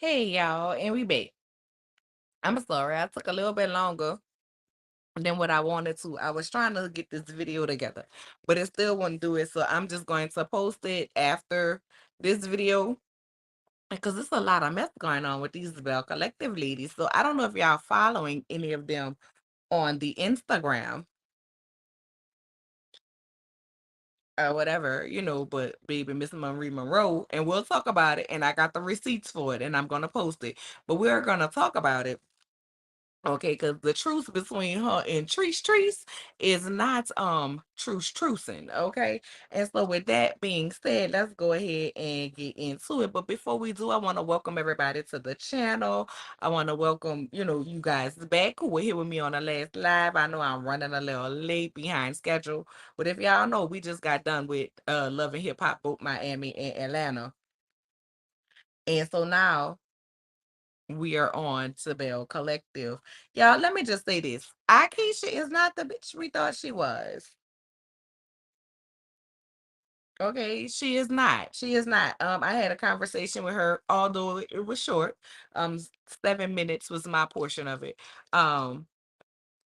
Hey y'all, and we back. I'm sorry, I took a little bit longer than what I wanted to. I was trying to get this video together, but it still wouldn't do it. So I'm just going to post it after this video because there's a lot of mess going on with these Bell Collective ladies. So I don't know if y'all following any of them on the Instagram or whatever, but baby Miss Marie Monroe, and we'll talk about it. And I got the receipts for it and I'm gonna post it. But we're gonna talk about it. Okay, because the truce between her and Treese is not trucing, okay? And so with that being said, let's go ahead and get into it. But before we do, I want to welcome everybody to the channel. I want to welcome, you guys back who were here with me on the last live. I know I'm running a little late behind schedule, but if y'all know, we just got done with Love and Hip Hop, both Miami and Atlanta. And so now we are on to Bell Collective. Y'all, let me just say this. Akeisha is not the bitch we thought she was. Okay, she is not. She is not. I had a conversation with her, although it was short. 7 minutes was my portion of it.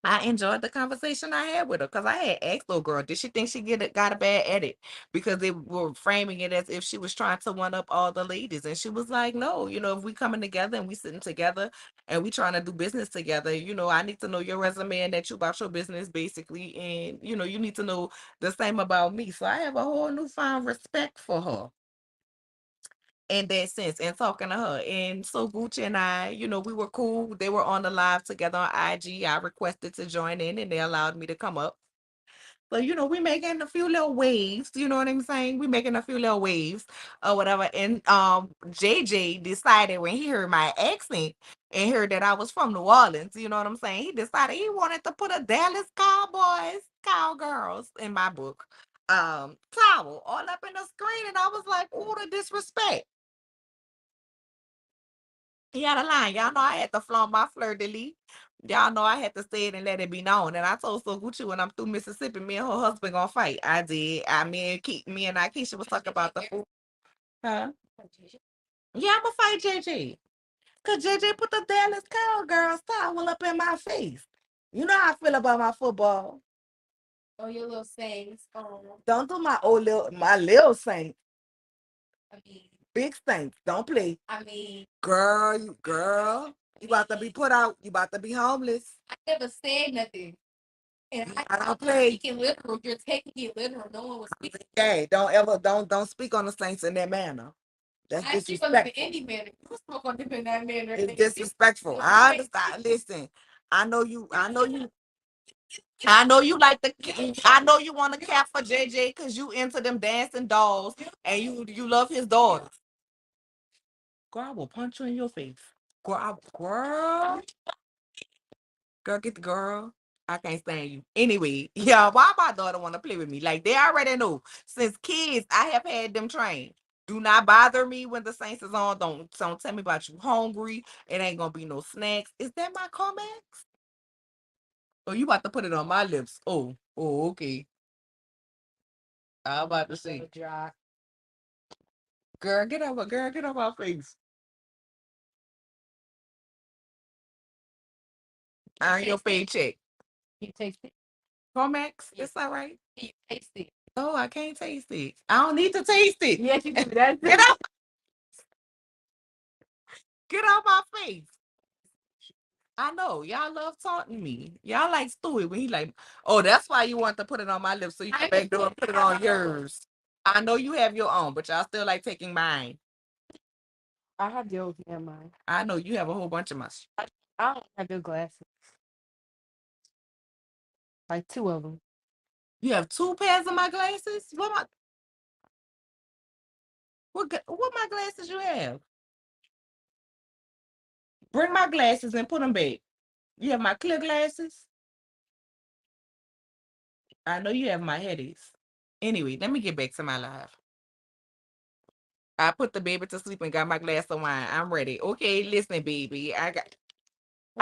I enjoyed the conversation I had with her because I had asked little girl, did she think she got a bad edit? Because they were framing it as if she was trying to one up all the ladies. And she was like, no, if we coming together and we sitting together and we trying to do business together, I need to know your resume and that you about your business basically. And, you need to know the same about me. So I have a whole newfound respect for her in that sense and talking to her. And so Gucci and I, we were cool. They were on the live together on IG. I requested to join in and they allowed me to come up. So, we making a few little waves, you know what I'm saying? We making a few little waves or whatever. And JJ decided when he heard my accent and heard that I was from New Orleans, you know what I'm saying? He decided he wanted to put a Dallas Cowgirls in my book. Towel all up in the screen, and I was like, oh, the disrespect. He had a line. Y'all know I had to flaunt my fleur de lis. Y'all know I had to say it and let it be known. And I told So Gucci when I'm through Mississippi, me and her husband gonna fight. I did. Me and Akeisha was talking about the food. Huh? Yeah, I'm gonna fight JJ. Cause JJ put the Dallas Cowgirls towel up in my face. You know how I feel about my football. Oh, your little Saints. Oh. Don't do my little Saints. I mean, big Saints. Don't play. I mean, girl, you about to be put out. You about to be homeless. I never said nothing. And I don't play. Taking literal. You're taking it literal. No one was speaking. Hey, don't speak on the Saints in that manner. That's disrespectful. I speak on them in any manner. You spoke on them in that manner. It's disrespectful. I understand. Listen, I know you. I know you like the. I know you want to cap for JJ because you into them dancing dolls and you love his daughters. Girl, I will punch you in your face. Girl, get the girl. I can't stand you. Anyway, yeah, why my daughter want to play with me? Like they already know. Since kids, I have had them trained. Do not bother me when the Saints is on. Don't tell me about you hungry. It ain't gonna be no snacks. Is that my comments? Oh, you about to put it on my lips. Oh, okay. I'm about to say. Girl, get off my face. Earn your paycheck. You taste it. Comex, it's all right. You taste it. Oh, I can't taste it. I don't need to taste it. Yes, you do. Get off my face. I know y'all love taunting me. Y'all like Stewie when he like, oh, that's why you want to put it on my lips so you can back door and put it on yours. I know you have your own, but y'all still like taking mine. I have yours and mine. I know you have a whole bunch of mine. I don't have your glasses. Like two of them. You have two pairs of my glasses? What my glasses you have? Bring my glasses and put them back. You have my clear glasses? I know you have my headaches. Anyway, let me get back to my life. I put the baby to sleep and got my glass of wine. I'm ready. Okay, listen, baby. I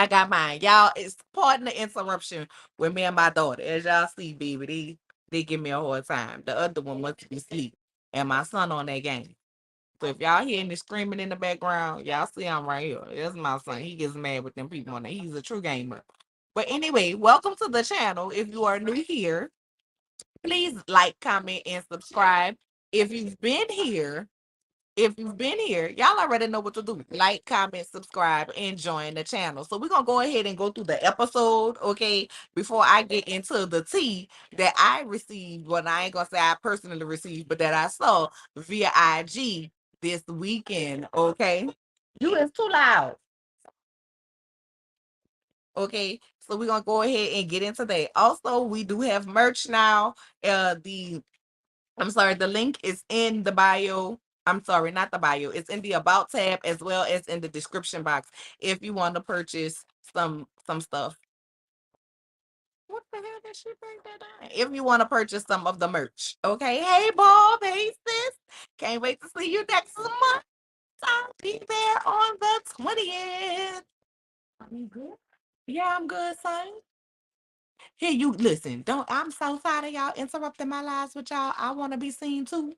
got mine. Y'all, it's pardon the interruption with me and my daughter. As y'all see, baby, they give me a hard time. The other one must be asleep. And my son on that game. So if y'all hearing the screaming in the background, y'all see I'm right here. That's my son. He gets mad with them people on there. He's a true gamer. But anyway, welcome to the channel. If you are new here, please like, comment, and subscribe. If you've been here, y'all already know what to do. Like, comment, subscribe, and join the channel. So we're gonna go ahead and go through the episode, okay? Before I get into the tea that I received, well, I ain't gonna say I personally received, but that I saw via IG this weekend, okay? You is too loud. Okay, so we're gonna go ahead and get into that. Also, we do have merch now. The I'm sorry, the link is in the bio. I'm sorry, not the bio. It's in the about tab as well as in the description box if you want to purchase some stuff. What the hell did she break that down? If you want to purchase some of the merch. Okay. Hey Bob, hey sis. Can't wait to see you next month. I'll be there on the 20th. Are you good? Yeah, I'm good, son. Here, you listen. Don't I'm so tired of y'all interrupting my lives with y'all. I want to be seen too.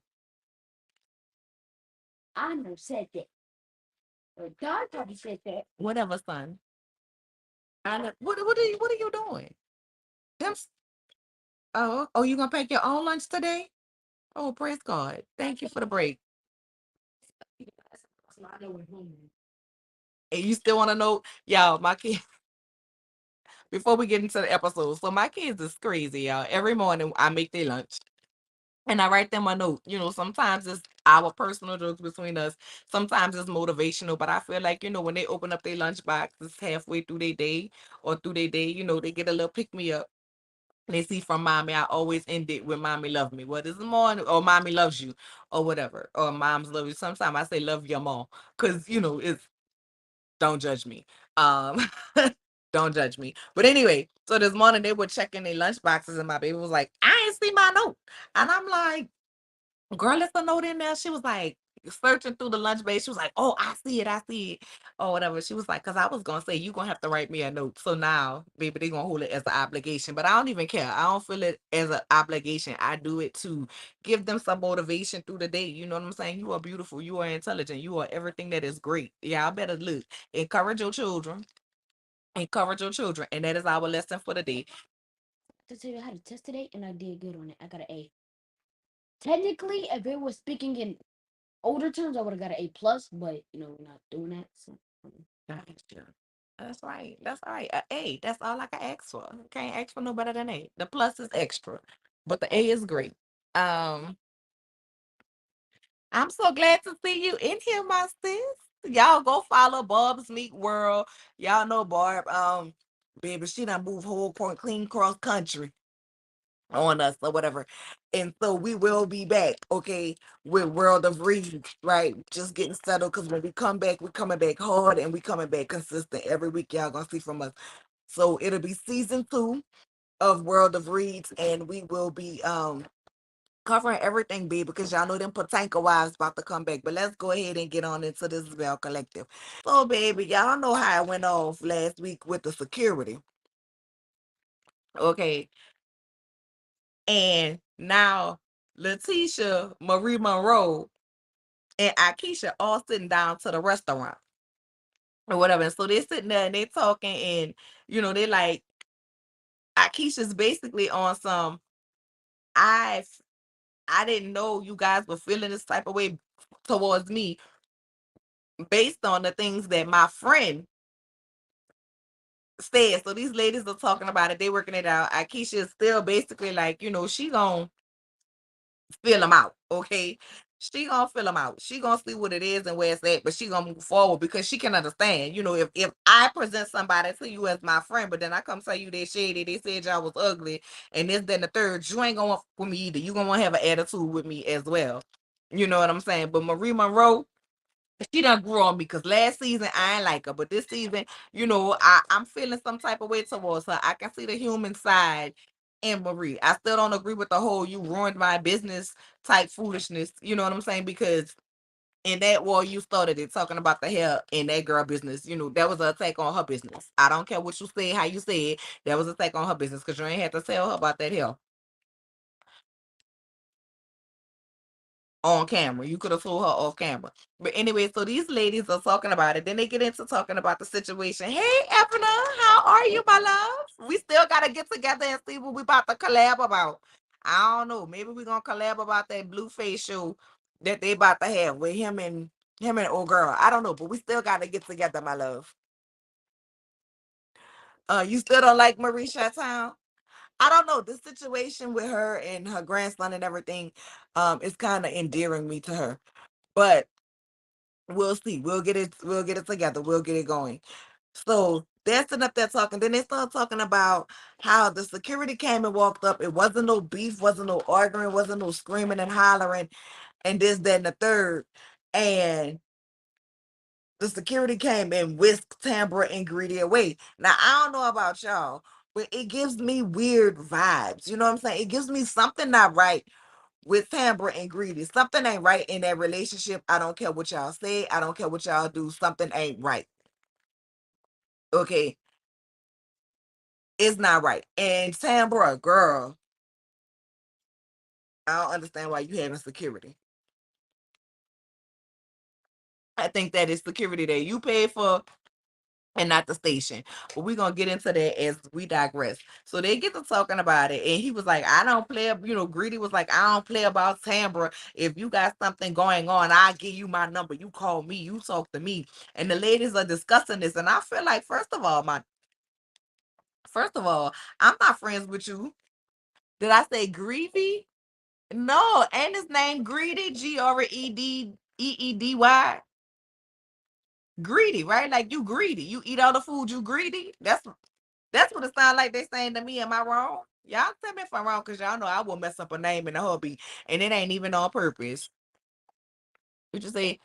I never said that. Or God probably said that. Whatever, son. What are you doing? Them, oh, you gonna pack your own lunch today? Oh, praise God. Thank you for the break. And you still want to know, y'all, my kids, before we get into the episode. So my kids is crazy, y'all. Every morning I make their lunch. And I write them a note. Sometimes it's our personal jokes between us. Sometimes it's motivational, but I feel like, when they open up their lunch boxes halfway through their day or through their day, they get a little pick me up. They see from mommy, I always end it with mommy love me. What is the morning? Or mommy loves you or whatever. Or mom's love you. Sometimes I say love your mom. Cause it's don't judge me. Um don't judge me. But anyway, so this morning they were checking their lunch boxes and my baby was like, I ain't see my note. And I'm like, girl, it's a note in there. She was like searching through the lunch bag. She was like, oh, I see it, or whatever. She was like, because I was gonna say you gonna have to write me a note. So now, baby, they gonna hold it as an obligation. But I don't even care. I don't feel it as an obligation. I do it to give them some motivation through the day. You know what I'm saying? You are beautiful. You are intelligent. You are everything that is great. Yeah, I better look. Encourage your children. Encourage your children, and that is our lesson for the day. To tell you, I had a test today, and I did good on it. I got an A. Technically, if it was speaking in older terms, I would have got an A plus, but we're not doing that. So gotcha. That's right. That's all right. A. That's all I can ask for. Can't ask for no better than A. The plus is extra, but the A is great. Um, I'm so glad to see you in here, my sis. Y'all go follow Bob's Meat World. Y'all know Barb. Baby, she done moved whole point clean cross country on us or whatever. And so we will be back, okay, with World of Read, right? Just getting settled because when we come back, we're coming back hard and we coming back consistent. Every week, y'all gonna see from us. So it'll be season 2 of World of Reads, and we will be covering everything, baby, because y'all know them Patanka wives about to come back. But let's go ahead and get on into this Belle Collective. So, baby, y'all know how it went off last week with the security. Okay, and now Letitia, Marie Monroe, and Akeisha all sitting down to the restaurant or whatever. And so they're sitting there and they talking, and they like Akeisha's basically on some I I didn't know you guys were feeling this type of way towards me based on the things that my friend said. So these ladies are talking about it, they working it out. Akeisha is still basically like, she gonna fill them out, okay? She gonna fill them out. She gonna see what it is and where it's at, but she gonna move forward because she can understand. If I present somebody to you as my friend, but then I come tell you they shady, they said y'all was ugly, and this, then the third, you ain't gonna want with me either. You gonna want to have an attitude with me as well. You know what I'm saying? But Marie Monroe, she done grew on me because last season I ain't like her, but this season, I'm feeling some type of way towards her. I can see the human side in Marie. I still don't agree with the whole "you ruined my business" type foolishness. You know what I'm saying? Because in that war, you started it talking about the hair in that girl business. That was an attack on her business. I don't care what you say, how you say it. That was an attack on her business because you ain't had to tell her about that hair. on camera. You could have told her off camera. But anyway, so these ladies are talking about it. Then they get into talking about the situation. Hey, Evna, how are you, my love? We still gotta get together and see what we about to collab about. I don't know. Maybe we're gonna collab about that blue face show that they about to have with him and old girl. I don't know, but we still gotta get together, my love. You still don't like Marie Chattown? I don't know. The situation with her and her grandson and everything, is kind of endearing me to her. But we'll see. We'll get it together. We'll get it going. So they're sitting up there talking. Then they start talking about how the security came and walked up. It wasn't no beef, wasn't no arguing, wasn't no screaming and hollering, and this, that, and the third. And the security came and whisked Tambra and Greedy away. Now I don't know about y'all, but it gives me weird vibes. You know what I'm saying? It gives me something not right with Tambra and Greedy. Something ain't right in that relationship. I don't care what y'all say. I don't care what y'all do. Something ain't right. Okay, it's not right. And Tambra, girl, I don't understand why you having security. I think that is security that you pay for and not the station. But we're gonna get into that as we digress. So they get to talking about it, and he was like, I don't play, Greedy was like, I don't play about Tambra. If you got something going on, I'll give you my number. You call me, you talk to me. And the ladies are discussing this. And I feel like, first of all, I'm not friends with you. Did I say Greedy? No, and his name Greedy, Greedy. Greedy, right? Like you greedy. You eat all the food, you greedy. That's what it sounds like they saying to me. Am I wrong? Y'all tell me if I'm wrong, because y'all know I will mess up a name in a hubby, and it ain't even on purpose. You just say,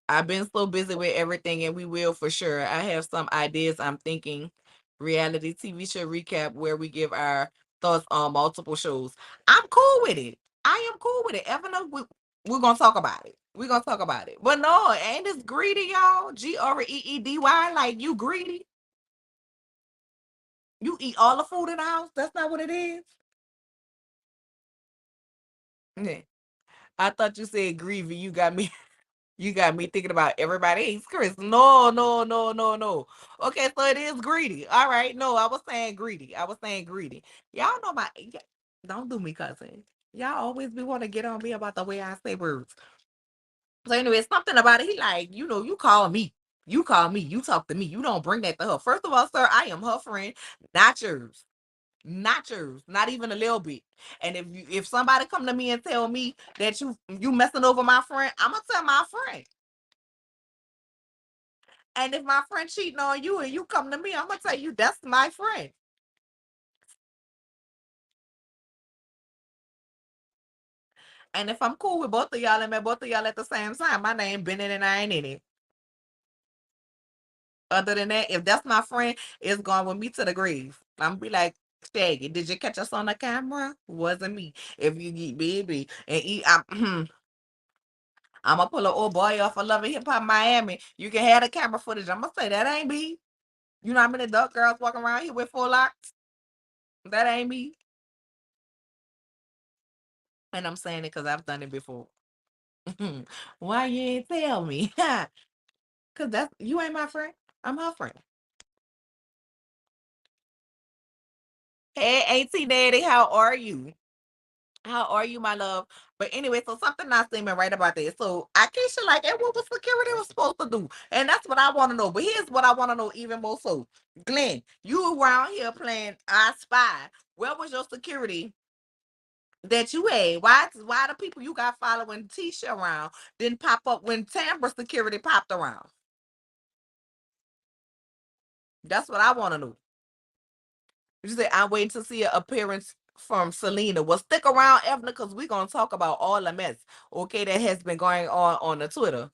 I've been so busy with everything, and we will for sure. I have some ideas I'm thinking. Reality TV show recap where we give our thoughts on multiple shows. I'm cool with it. I am cool with it. Evan, we're gonna talk about it. We're gonna talk about it. But no, ain't this greedy, y'all? Greedy, like you greedy. You eat all the food in the house. That's not what it is. Yeah. I thought you said greedy. You got me. You got me thinking about everybody hates Chris. No, no, no, no, no. Okay, so it is greedy. All right. No, I was saying greedy. I was saying greedy. Y'all know don't do me, cousin. Y'all always be want to get on me about the way I say words. So anyway, something about it. He like, you call me. You call me. You talk to me. You don't bring that to her. First of all, sir, I am her friend, not yours. Not yours, not even a little bit. And if somebody come to me and tell me that you messing over my friend, I'm gonna tell my friend. And if my friend cheating on you and you come to me, I'm gonna tell you that's my friend. And if I'm cool with both of y'all and met both of y'all at the same time, my name Bennett and I ain't in it. Other than that, if that's my friend, it's going with me to the grave. I'm be like, Shaggy, did you catch us on the camera? Wasn't me. If you eat baby and eat, I'm gonna pull an old boy off of Love and Hip Hop Miami. You can have the camera footage. I'm gonna say that ain't me. You know how many adult girls walking around here with full locks? That ain't me. And I'm saying it because I've done it before. Why you ain't tell me? Cause that's you ain't my friend. I'm her friend. Hey, Auntie Daddy, how are you? How are you, my love? But anyway, so something not seeming right about that. So I guess you like, and what was security was supposed to do? And that's what I want to know. But here's what I want to know even more so. Glenn, you around here playing I Spy. Where was your security that you had? Why the people you got following Tisha around didn't pop up when Tambra security popped around? That's what I want to know. You say I'm waiting to see an appearance from Selena. Well, stick around, Evna, because we're gonna talk about all the mess, okay, that has been going on the Twitter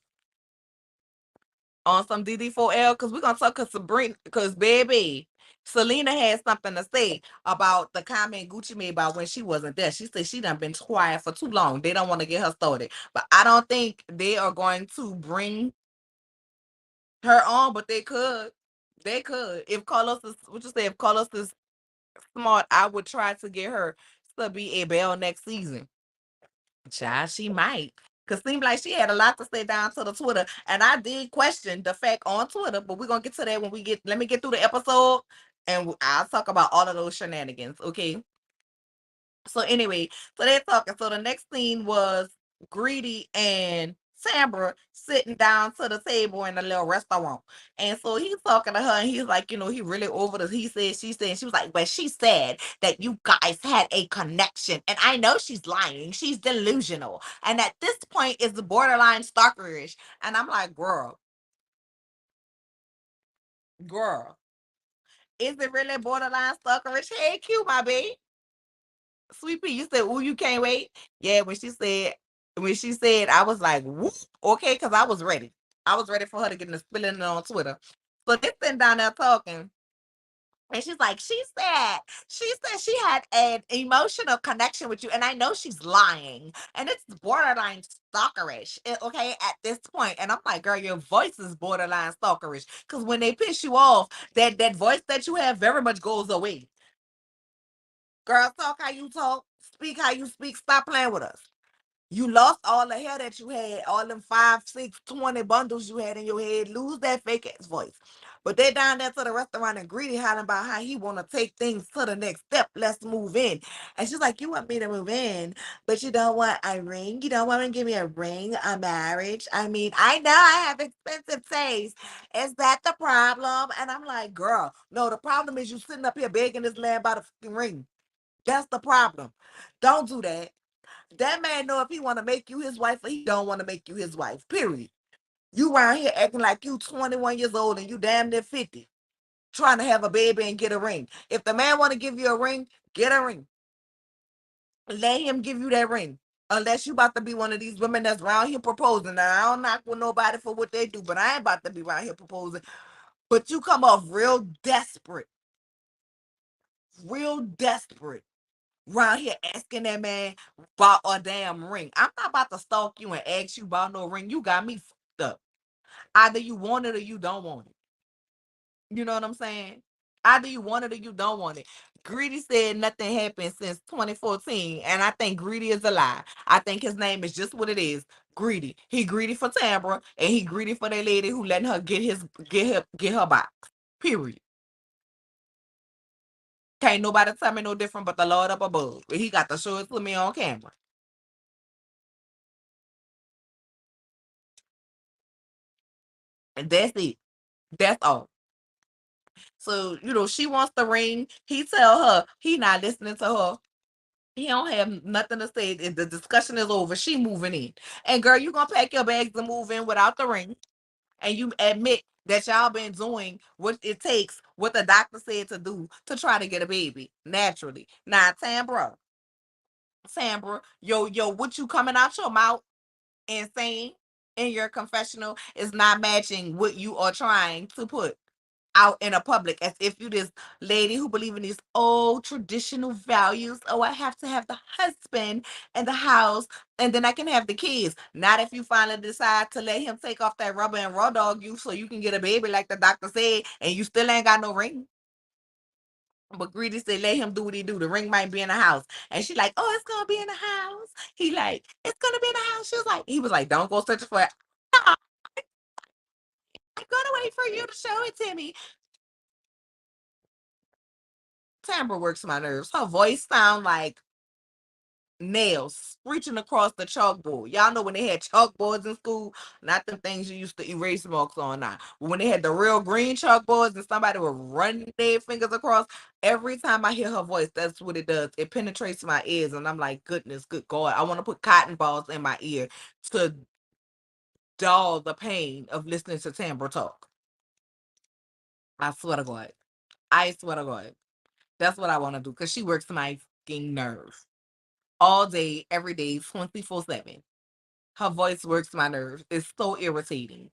on some DD4L. Because we're gonna talk because baby, Selena had something to say about the comment Gucci made about when she wasn't there. She said she done been quiet for too long. They don't want to get her started, but I don't think they are going to bring her on. But they could. They could. If Carlos is, what you say? If Carlos is smart, I would try to get her to be a Belle next season. Child, she might. Cause seemed like she had a lot to say down to the Twitter. And I did question the fact on Twitter, but we're gonna get to that when we get let me get through the episode and I'll talk about all of those shenanigans. Okay. So anyway, so they're talking. So the next scene was Greedy and Tambra sitting down to the table in a little restaurant. And so he's talking to her and he's like, he really over the he said, she said, she was like, but she said that you guys had a connection. And I know she's lying. She's delusional. And at this point is the borderline stalkerish. And I'm like, girl, is it really borderline stalkerish? Hey, Q, my babe. Sweet Pea, you said, "Ooh, you can't wait." Yeah, when she said, I was like, "Whoop, okay," because I was ready. I was ready for her to get in the spilling it on Twitter. So they sitting down there talking, and she's like, she said she had an emotional connection with you, and I know she's lying, and it's borderline stalkerish. Okay, at this point, and I'm like, girl, your voice is borderline stalkerish because when they piss you off, that voice that you have very much goes away. Girl, talk how you talk, speak how you speak. Stop playing with us. You lost all the hair that you had, all them 5, 6, 20 bundles you had in your head. Lose that fake ass voice. But they down there to the restaurant and Greedy hollering about how he want to take things to the next step. Let's move in. And she's like, you want me to move in, but you don't want a ring? You don't want to give me a ring, a marriage? I mean, I know I have expensive taste. Is that the problem? And I'm like, girl, no, the problem is you sitting up here begging this man about a fucking ring. That's the problem. Don't do that. That man know if he want to make you his wife or he don't want to make you his wife. Period. You around here acting like you 21 years old and you damn near 50, trying to have a baby and get a ring. If the man want to give you a ring, get a ring. Let him give you that ring. Unless you about to be one of these women that's around here proposing. Now I don't knock with nobody for what they do, but I ain't about to be around here proposing. But you come off real desperate around here asking that man about a damn ring. I'm not about to stalk you and ask you about no ring. You got me fucked up. Either you want it or you don't want it. You know what I'm saying? Either you want it or you don't want it. Greedy said nothing happened since 2014, and I think Greedy is a lie. I think his name is just what it is. Greedy. He greedy for Tambra, and he greedy for that lady who letting her get her box. Period. Can't nobody tell me no different but the Lord up above. He got to show it to me on camera. And that's it. That's all. So, she wants the ring. He tell her he not listening to her. He don't have nothing to say. The discussion is over. She moving in. And girl, you gonna pack your bags and move in without the ring. And you admit that y'all been doing what it takes, what the doctor said to do to try to get a baby naturally. Now, Tambra, what you coming out your mouth and saying in your confessional is not matching what you are trying to put out in a public as if you this lady who believe in these old traditional values. Oh, I have to have the husband and the house, and then I can have the kids. Not if you finally decide to let him take off that rubber and raw dog you so you can get a baby like the doctor said, and you still ain't got no ring. But Greedy said, let him do what he do. The ring might be in the house. And she like, oh, it's gonna be in the house. He like, it's gonna be in the house. He was like, don't go searching for it. No, I'm gonna wait for you to show it to me. Tamra works my nerves. Her voice sound like nails screeching across the chalkboard. Y'all know when they had chalkboards in school, not the things you used to erase marks on now. But when they had the real green chalkboards and somebody would run their fingers across, every time I hear her voice, that's what it does. It penetrates my ears, and I'm like, goodness, good God. I want to put cotton balls in my ear to dull the pain of listening to Tambra talk. I swear to God. I swear to God. That's what I want to do because she works my fucking nerve all day, every day, 24/7. Her voice works my nerves. It's so irritating.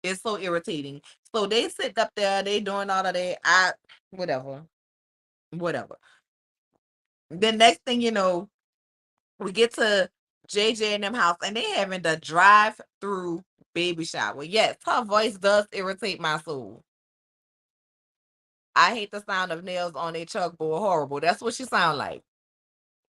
It's so irritating. So they sit up there, they doing all of that. Whatever, whatever. The next thing you know, we get to JJ and them house, and they having the drive-through baby shower. Yes, her voice does irritate my soul. I hate the sound of nails on a chalkboard. Horrible. That's what she sound like.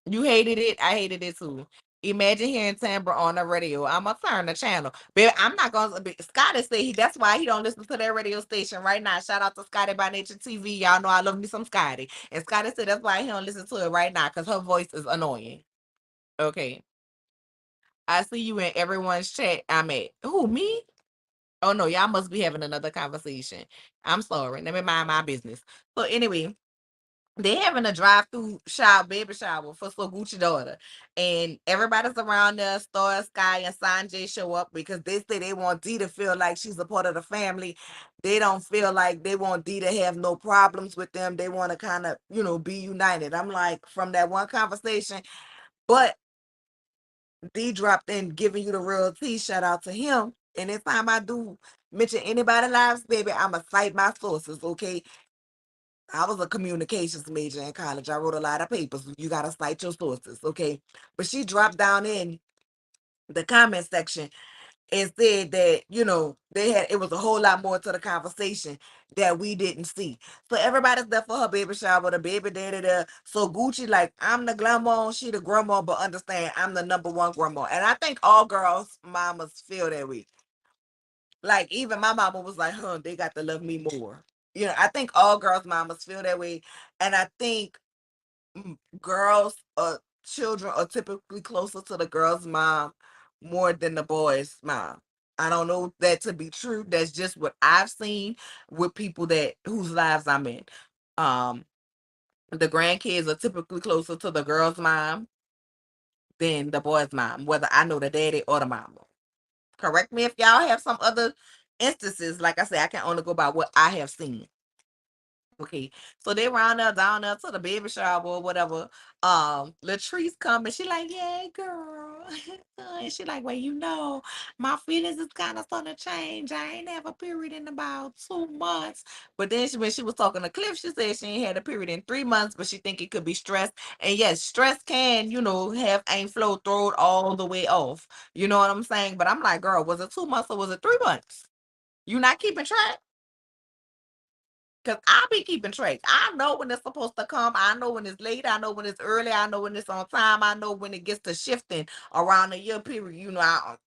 You hated it. I hated it too. Imagine hearing Tambra on the radio. I'ma turn the channel. But I'm not gonna be Scotty said that's why he don't listen to that radio station right now. Shout out to Scotty by Nature TV. Y'all know I love me some Scotty. And Scotty said that's why he don't listen to it right now, because her voice is annoying. Okay. I see you in everyone's chat. I'm at who, me? Oh no, y'all must be having another conversation. I'm sorry. Let me mind my business. So anyway, they having a drive-through shower, baby shower for Gucci daughter, and everybody's around there. Star, Sky, and Sanjay show up because they say they want D to feel like she's a part of the family. They don't feel like they want D to have no problems with them. They want to kind of, be united. I'm like, from that one conversation, but D dropped in giving you the real tea. Shout out to him. And anytime I do mention anybody lives, baby, I'ma cite my sources, okay? I was a communications major in college. I wrote a lot of papers. You gotta cite your sources, okay? But she dropped down in the comment section and said that, it was a whole lot more to the conversation that we didn't see. So everybody's there for her baby shower, the baby daddy there. So Gucci, like, I'm the grandma, she the grandma, but understand I'm the number one grandma. And I think all girls' mamas feel that way. Like, even my mama was like, huh, they got to love me more. I think all girls' mamas feel that way. And I think girls children are typically closer to the girl's mom more than the boy's mom. I don't know that to be true. That's just what I've seen with people that whose lives I'm in. Um, the grandkids are typically closer to the girl's mom than the boy's mom, whether I know the daddy or the mama. Correct me if y'all have some other instances. Like I said, I can only go by what I have seen. Okay, so they round up down there to the baby shower or whatever. Latrice come and she like, yeah, girl. And she like, well, my feelings is kind of starting to change. I ain't have a period in about 2 months. But then when she was talking to Cliff, she said she ain't had a period in 3 months, but she think it could be stress. And yes, stress can, have ain't flow throat all the way off. You know what I'm saying? But I'm like, girl, was it 2 months or was it 3 months? You not keeping track? Cause I be keeping track. I know when it's supposed to come. I know when it's late. I know when it's early. I know when it's on time. I know when it gets to shifting around the year period.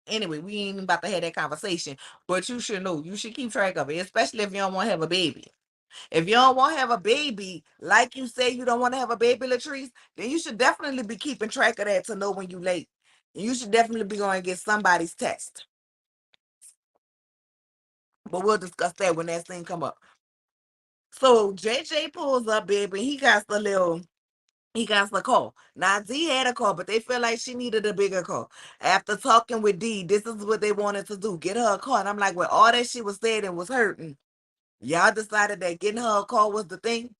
Anyway, we ain't even about to have that conversation. But you should know. You should keep track of it, especially if you don't want to have a baby. If you don't want to have a baby, like you say you don't want to have a baby, Latrice, then you should definitely be keeping track of that to know when you late. And you should definitely be going to get somebody's test. But we'll discuss that when that thing come up. So JJ pulls up, baby. He got the call. Now D had a call, but they feel like she needed a bigger call. After talking with D, this is what they wanted to do: get her a call. And I'm like, well, all that she was saying and was hurting. Y'all decided that getting her a call was the thing.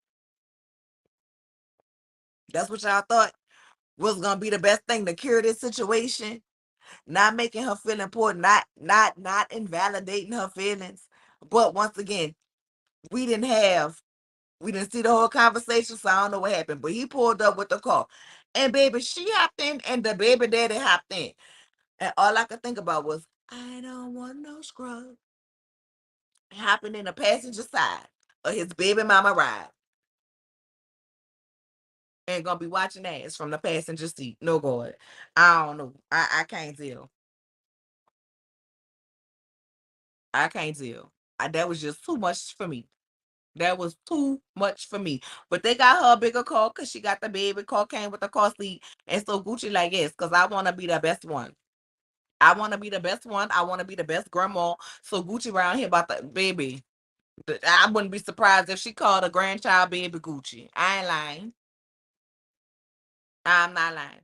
That's what y'all thought was gonna be the best thing to cure this situation. Not making her feel important, not invalidating her feelings. But once again, we didn't have We didn't see the whole conversation, so I don't know what happened. But he pulled up with the car. And baby, she hopped in and the baby daddy hopped in. And all I could think about was, I don't want no scrub. Hopping in the passenger side of his baby mama ride. And gonna be watching ass from the passenger seat. No God. I don't know. I can't tell. I can't tell. That was just too much for me. That was too much for me. But they got her a bigger car because she got the baby car, came with the car seat. And so Gucci like, yes, because I want to be the best one. I want to be the best one. I want to be the best grandma. So Gucci around here about the baby. I wouldn't be surprised if she called a grandchild baby Gucci. I ain't lying. I'm not lying.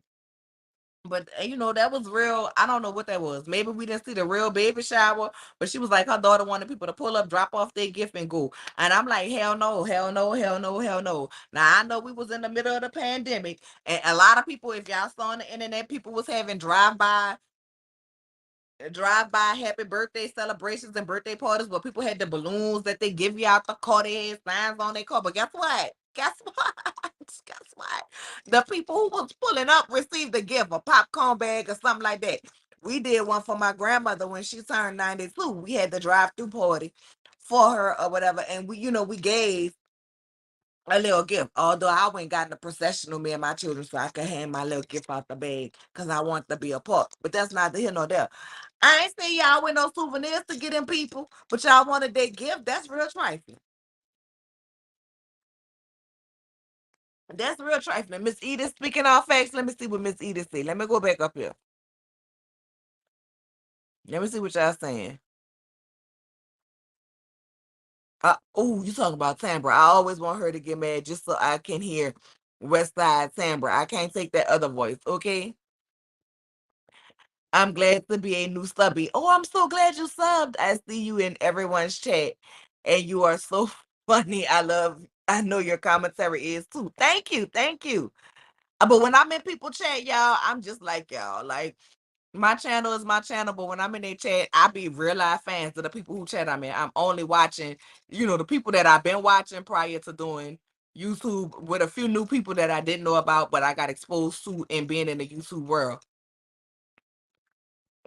But that was real. I don't know what that was. Maybe we didn't see the real baby shower, but she was like her daughter wanted people to pull up, drop off their gift, and go. And I'm like, hell no, hell no, hell no, hell no. Now I know we was in the middle of the pandemic, and a lot of people, if y'all saw on the internet, people was having drive-by happy birthday celebrations and birthday parties where people had the balloons that they give you out the car. They had signs on their car. But guess what? Guess what? Guess what? The people who was pulling up received a gift, a popcorn bag or something like that. We did one for my grandmother when she turned 92. We had the drive-through party for her or whatever. And we gave a little gift. Although I went got in a processional, me and my children, so I could hand my little gift out the bag because I want to be a part. But that's neither here nor there. I ain't saying y'all with no souvenirs to get them people, but y'all wanted that gift. That's real trifling. That's real trifling. Miss Edith speaking all facts. Let me see what Miss Edith say. Let me go back up here. Let me see what y'all saying. Oh, you talking about Tambra. I always want her to get mad just so I can hear West Side Tambra. I can't take that other voice, okay? I'm glad to be a new subby. Oh, I'm so glad you subbed. I see you in everyone's chat. And you are so funny. I know your commentary is too. Thank you. Thank you. But when I'm in people chat, y'all, I'm just like y'all. Like my channel is my channel, but when I'm in their chat, I be real life fans of the people who chat I'm in. I'm only watching, the people that I've been watching prior to doing YouTube with a few new people that I didn't know about, but I got exposed to and being in the YouTube world.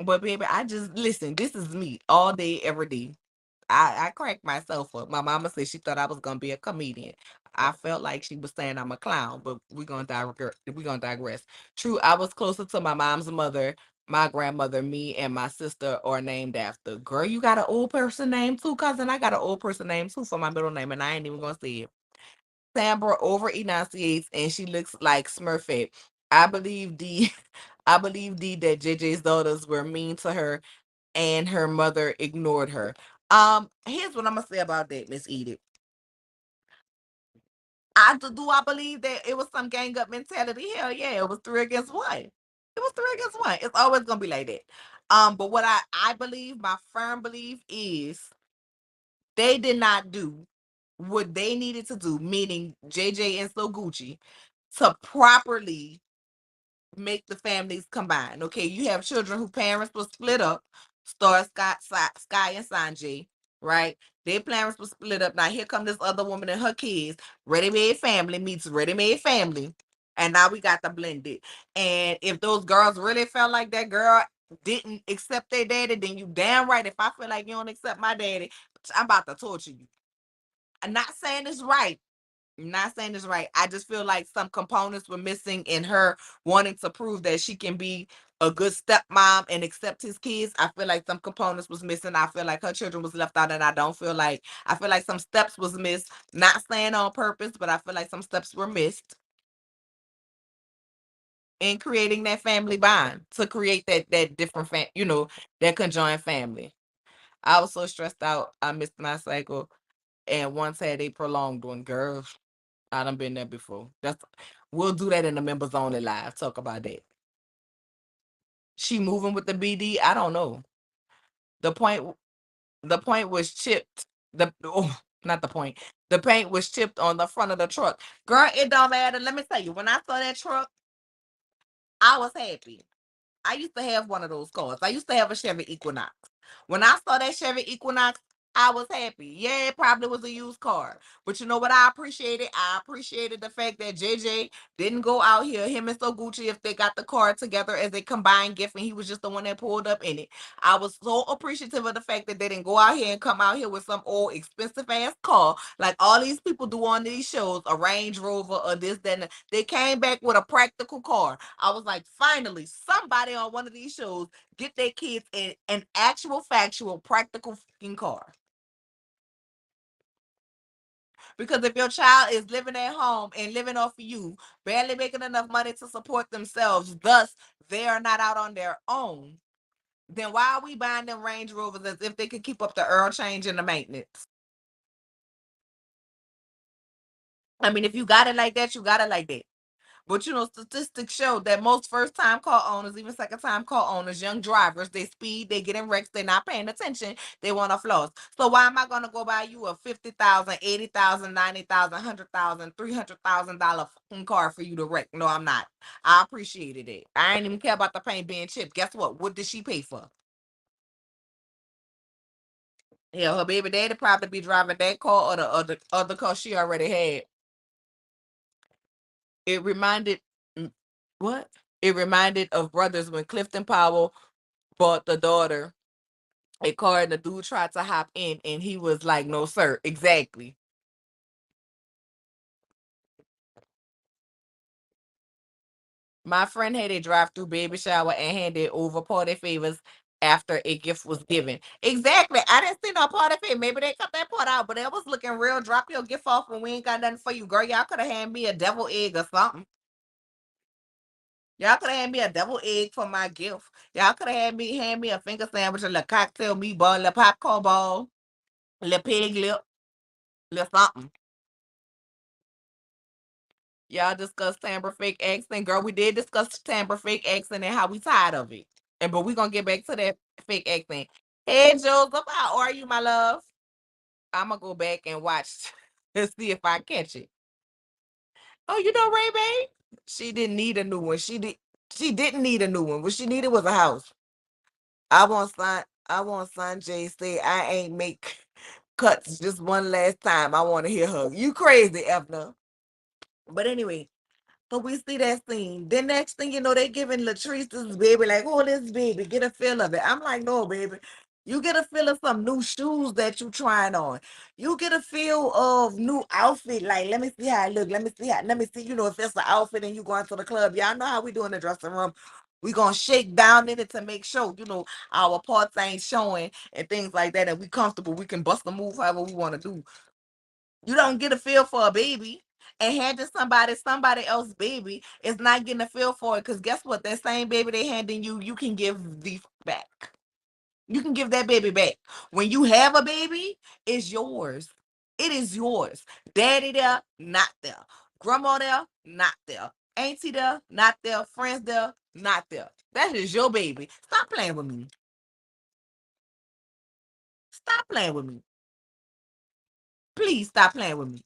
But baby, I just listen, this is me all day, every day. I cracked myself up. My mama said she thought I was gonna be a comedian. I felt like she was saying I'm a clown, but we're gonna digress. True, I was closer to my mom's mother, my grandmother, me, and my sister are named after. Girl, you got an old person name too, cousin. I got an old person name too for my middle name, and I ain't even gonna say it. Sambra over enunciates and she looks like Smurfette. I believe D I believe D that JJ's daughters were mean to her and her mother ignored her. Here's what I'm gonna say about that, Miss Edith. I believe that it was some gang up mentality. Hell yeah, it was three against one. It was three against one. It's always gonna be like that. But what I believe, my firm belief is they did not do what they needed to do, meaning JJ and So Gucci, to properly make the families combine. Okay, you have children whose parents were split up. Sky and Sanjay, right? Their parents were split up. Now here come this other woman and her kids. Ready Made Family meets Ready Made Family, and now we got the blended. And if those girls really felt like that girl didn't accept their daddy, then you damn right. If I feel like you don't accept my daddy, I'm about to torture you. I'm not saying it's right. I'm not saying it's right. I just feel like some components were missing in her wanting to prove that she can be a good stepmom and accept his kids. I feel like some components was missing. I feel like her children was left out, and I feel like some steps was missed. Not saying on purpose, but I feel like some steps were missed in creating that family bond to create that different that conjoined family. I was so stressed out. I missed my cycle, and once had a prolonged one, girl. I done been there before. We'll do that in the members only live. Talk about that. She moving with the BD. I don't know. The point the point was chipped. Not the point. The paint was chipped on the front of the truck. Girl, it don't matter. Let me tell you, when I saw that truck, I was happy. I used to have one of those cars. I used to have a Chevy Equinox. When I saw that Chevy Equinox, I was happy. Yeah, it probably was a used car. But you know what I appreciated? I appreciated the fact that JJ didn't go out here, him and So Gucci, if they got the car together as a combined gift, and he was just the one that pulled up in it. I was so appreciative of the fact that they didn't go out here and come out here with some old expensive ass car like all these people do on these shows, a Range Rover or this, that, and they came back with a practical car. I was like, finally, somebody on one of these shows get their kids in an actual, factual, practical fucking car. Because if your child is living at home and living off of you, barely making enough money to support themselves, thus they are not out on their own, then why are we buying them Range Rovers as if they could keep up the oil change and the maintenance? I mean, if you got it like that, you got it like that. But statistics show that most first time car owners, even second time car owners, young drivers, they speed, they get in wrecks, they're not paying attention, they want to floss. So why am I gonna go buy you a 50,000, 80,000, 90,000, 100,000, $300,000 fucking car for you to wreck? No, I'm not. I appreciated it. I ain't even care about the paint being chipped. Guess what? What did she pay for? Yeah, her baby daddy probably be driving that car or the other car she already had. It reminded mm, what? It reminded of Brothers when Clifton Powell bought the daughter a car and the dude tried to hop in and he was like, no, sir. Exactly. My friend had a drive-through baby shower and handed over party favors after a gift was given. Exactly. I didn't see no party favor. Maybe they cut that part out, but it was looking real. Drop your gift off when we ain't got nothing for you, girl. Y'all could have handed me a devil egg or something. Y'all could have had me a devil egg for my gift. Y'all could have had me hand me a finger sandwich, a little cocktail meatball, a little popcorn ball, a little pig lip, a little something. Y'all discussed Tambra fake accent. Girl, we did discuss Tambra fake accent and how we tired of it. And but we gonna get back to that fake accent. Hey Joseph, how are you, my love? I'm gonna go back and watch and see if I catch it. Oh, you know Ray Bay? She didn't need a new one. She didn't need a new one. What she needed was a house. I want Sanjay say I ain't make cuts just one last time. I want to hear her. You crazy, Evna. But anyway, so we see that scene. Then next thing you know, they giving Latrice this baby, like, oh, this baby, get a feel of it. I'm like, no, baby. You get a feel of some new shoes that you trying on. You get a feel of new outfit. Like, let me see how I look. Let me see, if it's an outfit and you going to the club. Y'all know how we do in the dressing room. We gonna shake down in it to make sure, our parts ain't showing and things like that. And we comfortable. We can bust a move however we want to do. You don't get a feel for a baby. And handing somebody else's baby is not getting a feel for it. Because guess what? That same baby they handing you, you can give the back. You can give that baby back. When you have a baby, it's yours. It is yours. Daddy there, not there. Grandma there, not there. Auntie there, not there. Friends there, not there. That is your baby. Stop playing with me. Stop playing with me. Please stop playing with me.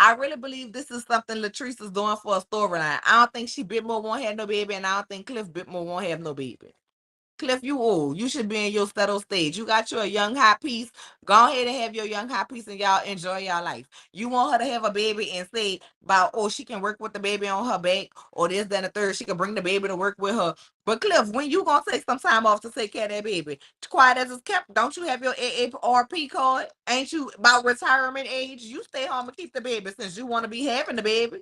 I really believe this is something Latrice is doing for a storyline. I don't think she bit more won't have no baby, and I don't think Cliff bit more won't have no baby. Cliff, you old. You should be in your settled stage. You got your young hot piece. Go ahead and have your young hot piece and y'all enjoy your life. You want her to have a baby and say about, oh, she can work with the baby on her back or this, that, and the third. She can bring the baby to work with her. But Cliff, when you gonna take some time off to take care of that baby? Quiet as it's kept. Don't you have your AARP card? Ain't you about retirement age? You stay home and keep the baby since you want to be having the baby.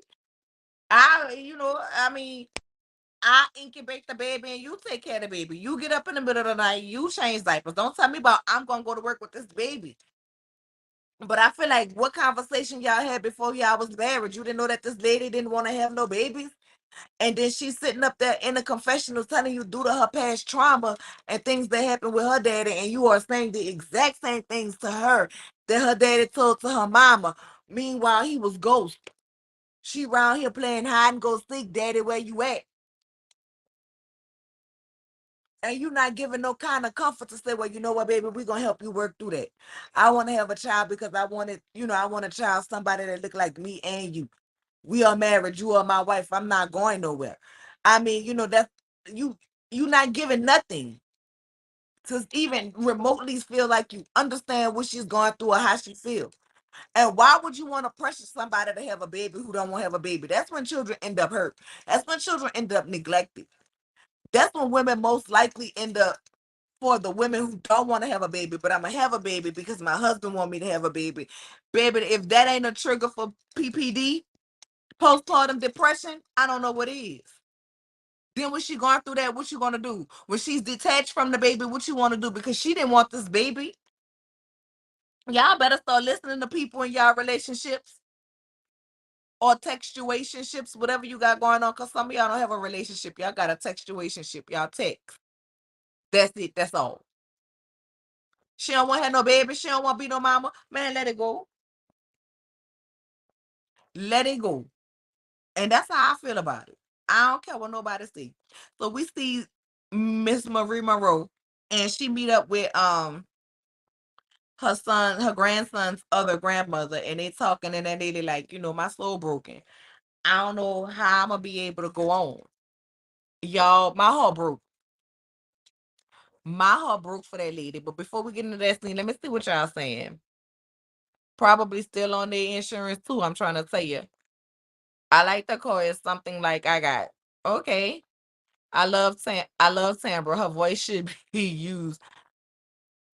I mean, I incubate the baby and you take care of the baby. You get up in the middle of the night, you change diapers. Don't tell me about I'm gonna go to work with this baby. But I feel like what conversation y'all had before y'all was married? You didn't know that this lady didn't want to have no babies? And then she's sitting up there in the confessional telling you due to her past trauma and things that happened with her daddy, and you are saying the exact same things to her that her daddy told to her mama. Meanwhile, he was ghost. She around here playing hide and go seek, daddy, where you at? And you're not giving no kind of comfort to say, well, you know what, baby, we're gonna help you work through that. I want to have a child because I want a child, somebody that look like me and you. We are married, you are my wife. I'm not going nowhere. I mean, that's you you not giving nothing to even remotely feel like you understand what she's going through or how she feels. And why would you want to pressure somebody to have a baby who don't want to have a baby? That's when children end up hurt. That's when children end up neglected. That's when women most likely end up for the women who don't want to have a baby, but I'm gonna have a baby because my husband want me to have a baby. Baby, if that ain't a trigger for PPD, postpartum depression, I don't know what is. Then when she going through that, what you gonna do? When she's detached from the baby, what you wanna do? Because she didn't want this baby. Y'all better start listening to people in y'all relationships or textuationships, whatever you got going on. Cause some of y'all don't have a relationship. Y'all got a textuationship. Y'all text. That's it. That's all. She don't want to have no baby. She don't want to be no mama. Man, let it go. Let it go. And that's how I feel about it. I don't care what nobody see. So we see Miss Marie Monroe and she meet up with her grandson's other grandmother, and they talking and that lady like, my soul broken. I don't know how I'm gonna be able to go on. Y'all, my heart broke. My heart broke for that lady. But before we get into that scene, let me see what y'all saying. Probably still on their insurance too. I'm trying to tell you. I like the chorus, something like I got. Okay. I love Tambra. Her voice should be used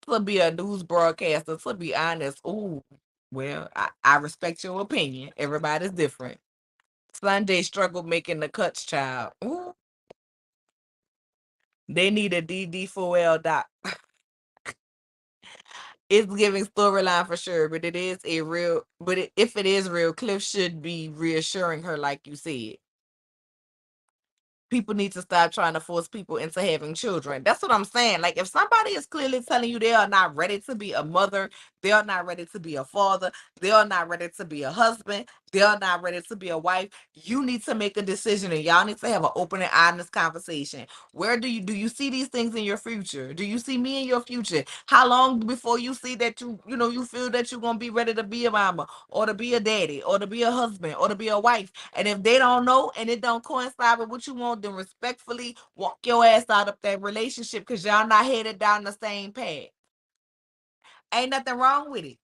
to be a news broadcaster, to be honest. Ooh, well, I respect your opinion. Everybody's different. Sunday struggled making the cuts, child. Ooh, they need a DD4L doc. It's giving storyline for sure, but it is a real. But if it is real, Cliff should be reassuring her, like you said. People need to stop trying to force people into having children. That's what I'm saying. Like, if somebody is clearly telling you they are not ready to be a mother, they are not ready to be a father, they are not ready to be a husband, they are not ready to be a wife, you need to make a decision and y'all need to have an open and honest conversation. Where do you see these things in your future? Do you see me in your future? How long before you see that you feel that you're gonna be ready to be a mama or to be a daddy or to be a husband or to be a wife? And if they don't know and it don't coincide with what you want, then respectfully walk your ass out of that relationship because y'all not headed down the same path. Ain't nothing wrong with it.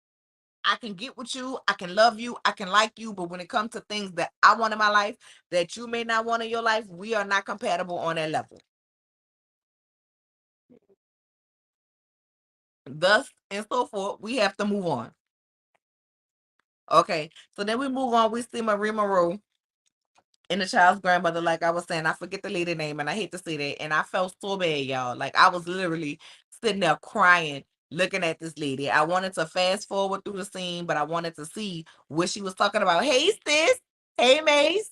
I can get with you, I can love you, I can like you, but when it comes to things that I want in my life that you may not want in your life, we are not compatible on that level. Thus and so forth, we have to move on. Okay, so then we move on. We see Marie Moreau and the child's grandmother, like I was saying, I forget the lady name, and I hate to say that. And I felt so bad, y'all. Like I was literally sitting there crying, looking at this lady. I wanted to fast forward through the scene, but I wanted to see what she was talking about. Hey, sis. Hey, Mace.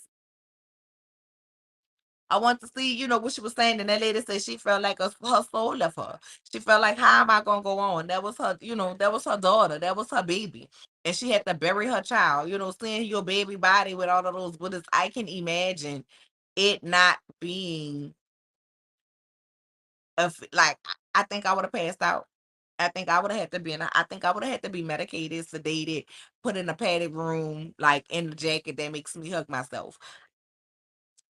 I want to see, what she was saying. And that lady said she felt like her soul left her. She felt like, how am I going to go on? That was her, that was her daughter. That was her baby. And she had to bury her child, seeing your baby body with all of those bullets. I can imagine it not being like, I think I would have passed out. I think I would have had to be I think I would have had to be medicated, sedated, put in a padded room, like in the jacket that makes me hug myself.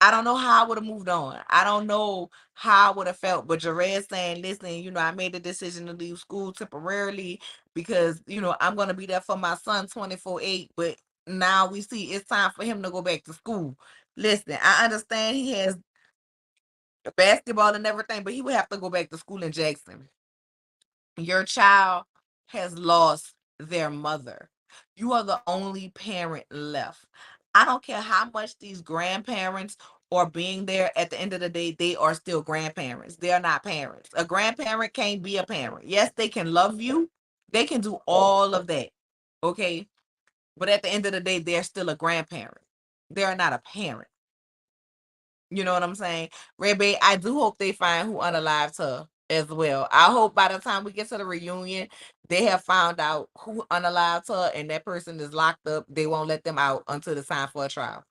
I don't know how I would have moved on. I don't know how I would have felt. But Jared saying, listen, I made the decision to leave school temporarily because, I'm going to be there for my son 24/8. But now we see it's time for him to go back to school. Listen, I understand he has basketball and everything, but he would have to go back to school in Jackson. Your child has lost their mother. You are the only parent left. I don't care how much these grandparents are being there. At the end of the day, they are still grandparents. They are not parents. A grandparent can't be a parent. Yes, they can love you. They can do all of that. Okay. But at the end of the day, they're still a grandparent. They are not a parent. You know what I'm saying? Red, I do hope they find who unalived her as well. I hope by the time we get to the reunion, they have found out who unalived her and that person is locked up. They won't let them out until the time for a trial.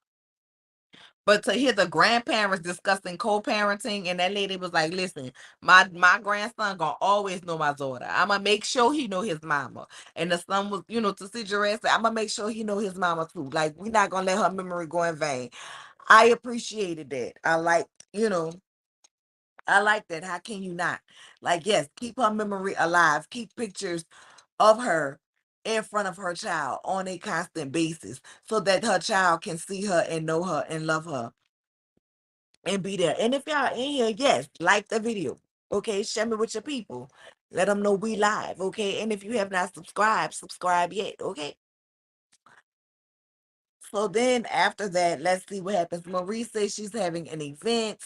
But to hear the grandparents discussing co-parenting, and that lady was like, listen, my grandson gonna always know my daughter. I'm gonna make sure he know his mama. And the son was, to see Jerez say, I'm gonna make sure he know his mama too. Like, we're not gonna let her memory go in vain. I appreciated that. I like that. How can you not? Like, yes, keep her memory alive. Keep pictures of her in front of her child on a constant basis so that her child can see her and know her and love her and be there. And if y'all in here, yes, like the video. Okay, share me with your people. Let them know we live. Okay, and if you have not subscribed, subscribe yet. Okay. So then after that, let's see what happens. Marie says she's having an event.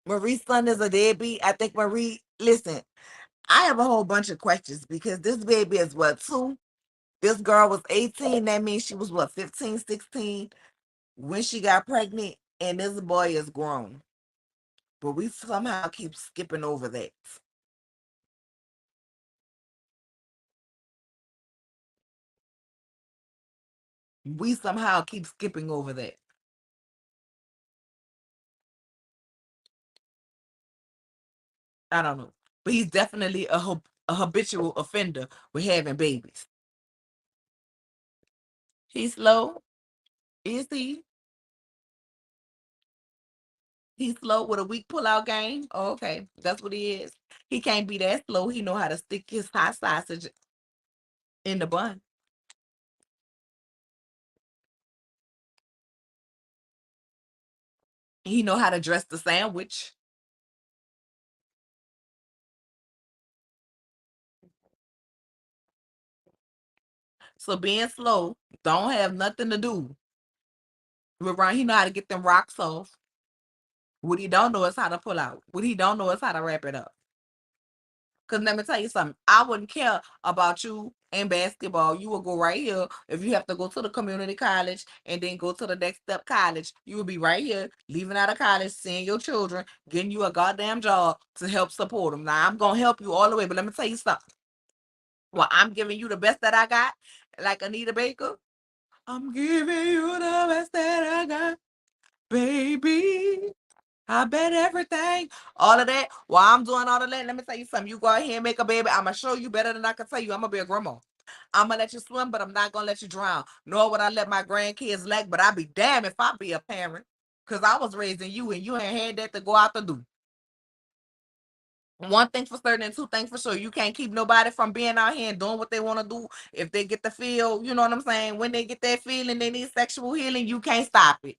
Marie's son is a deadbeat. I think listen, I have a whole bunch of questions because this baby is what, 2? This girl was 18. That means she was what, 15, 16 when she got pregnant. And this boy is grown. But we somehow keep skipping over that. We somehow keep skipping over that. I don't know. But he's definitely a habitual offender with having babies. He's slow. Is he? He's slow with a weak pull-out game. Oh, okay. That's what he is. He can't be that slow. He know how to stick his hot sausage in the bun. He know how to dress the sandwich. So being slow don't have nothing to do Around, he know how to get them rocks off. What he don't know is how to pull out. What he don't know is how to wrap it up. Cause let me tell you something. I wouldn't care about you in basketball. You will go right here. If you have to go to the community college and then go to the next step college, you will be right here, leaving out of college, seeing your children, getting you a goddamn job to help support them. Now I'm gonna help you all the way, but let me tell you something. Well, I'm giving you the best that I got, like Anita Baker. I'm giving you the best that I got, baby. I bet everything, all of that. While I'm doing all of that, let me tell you something. You go ahead and make a baby. I'm gonna show you better than I can tell you. I'm gonna be a grandma. I'm gonna let you swim, but I'm not gonna let you drown. Nor would I let my grandkids lack, but I'd be damned if I be a parent. Cause I was raising you and you ain't had that to go out to do. One thing for certain and two things for sure. You can't keep nobody from being out here and doing what they want to do. If they get the feel, you know what I'm saying? When they get that feeling they need sexual healing, you can't stop it.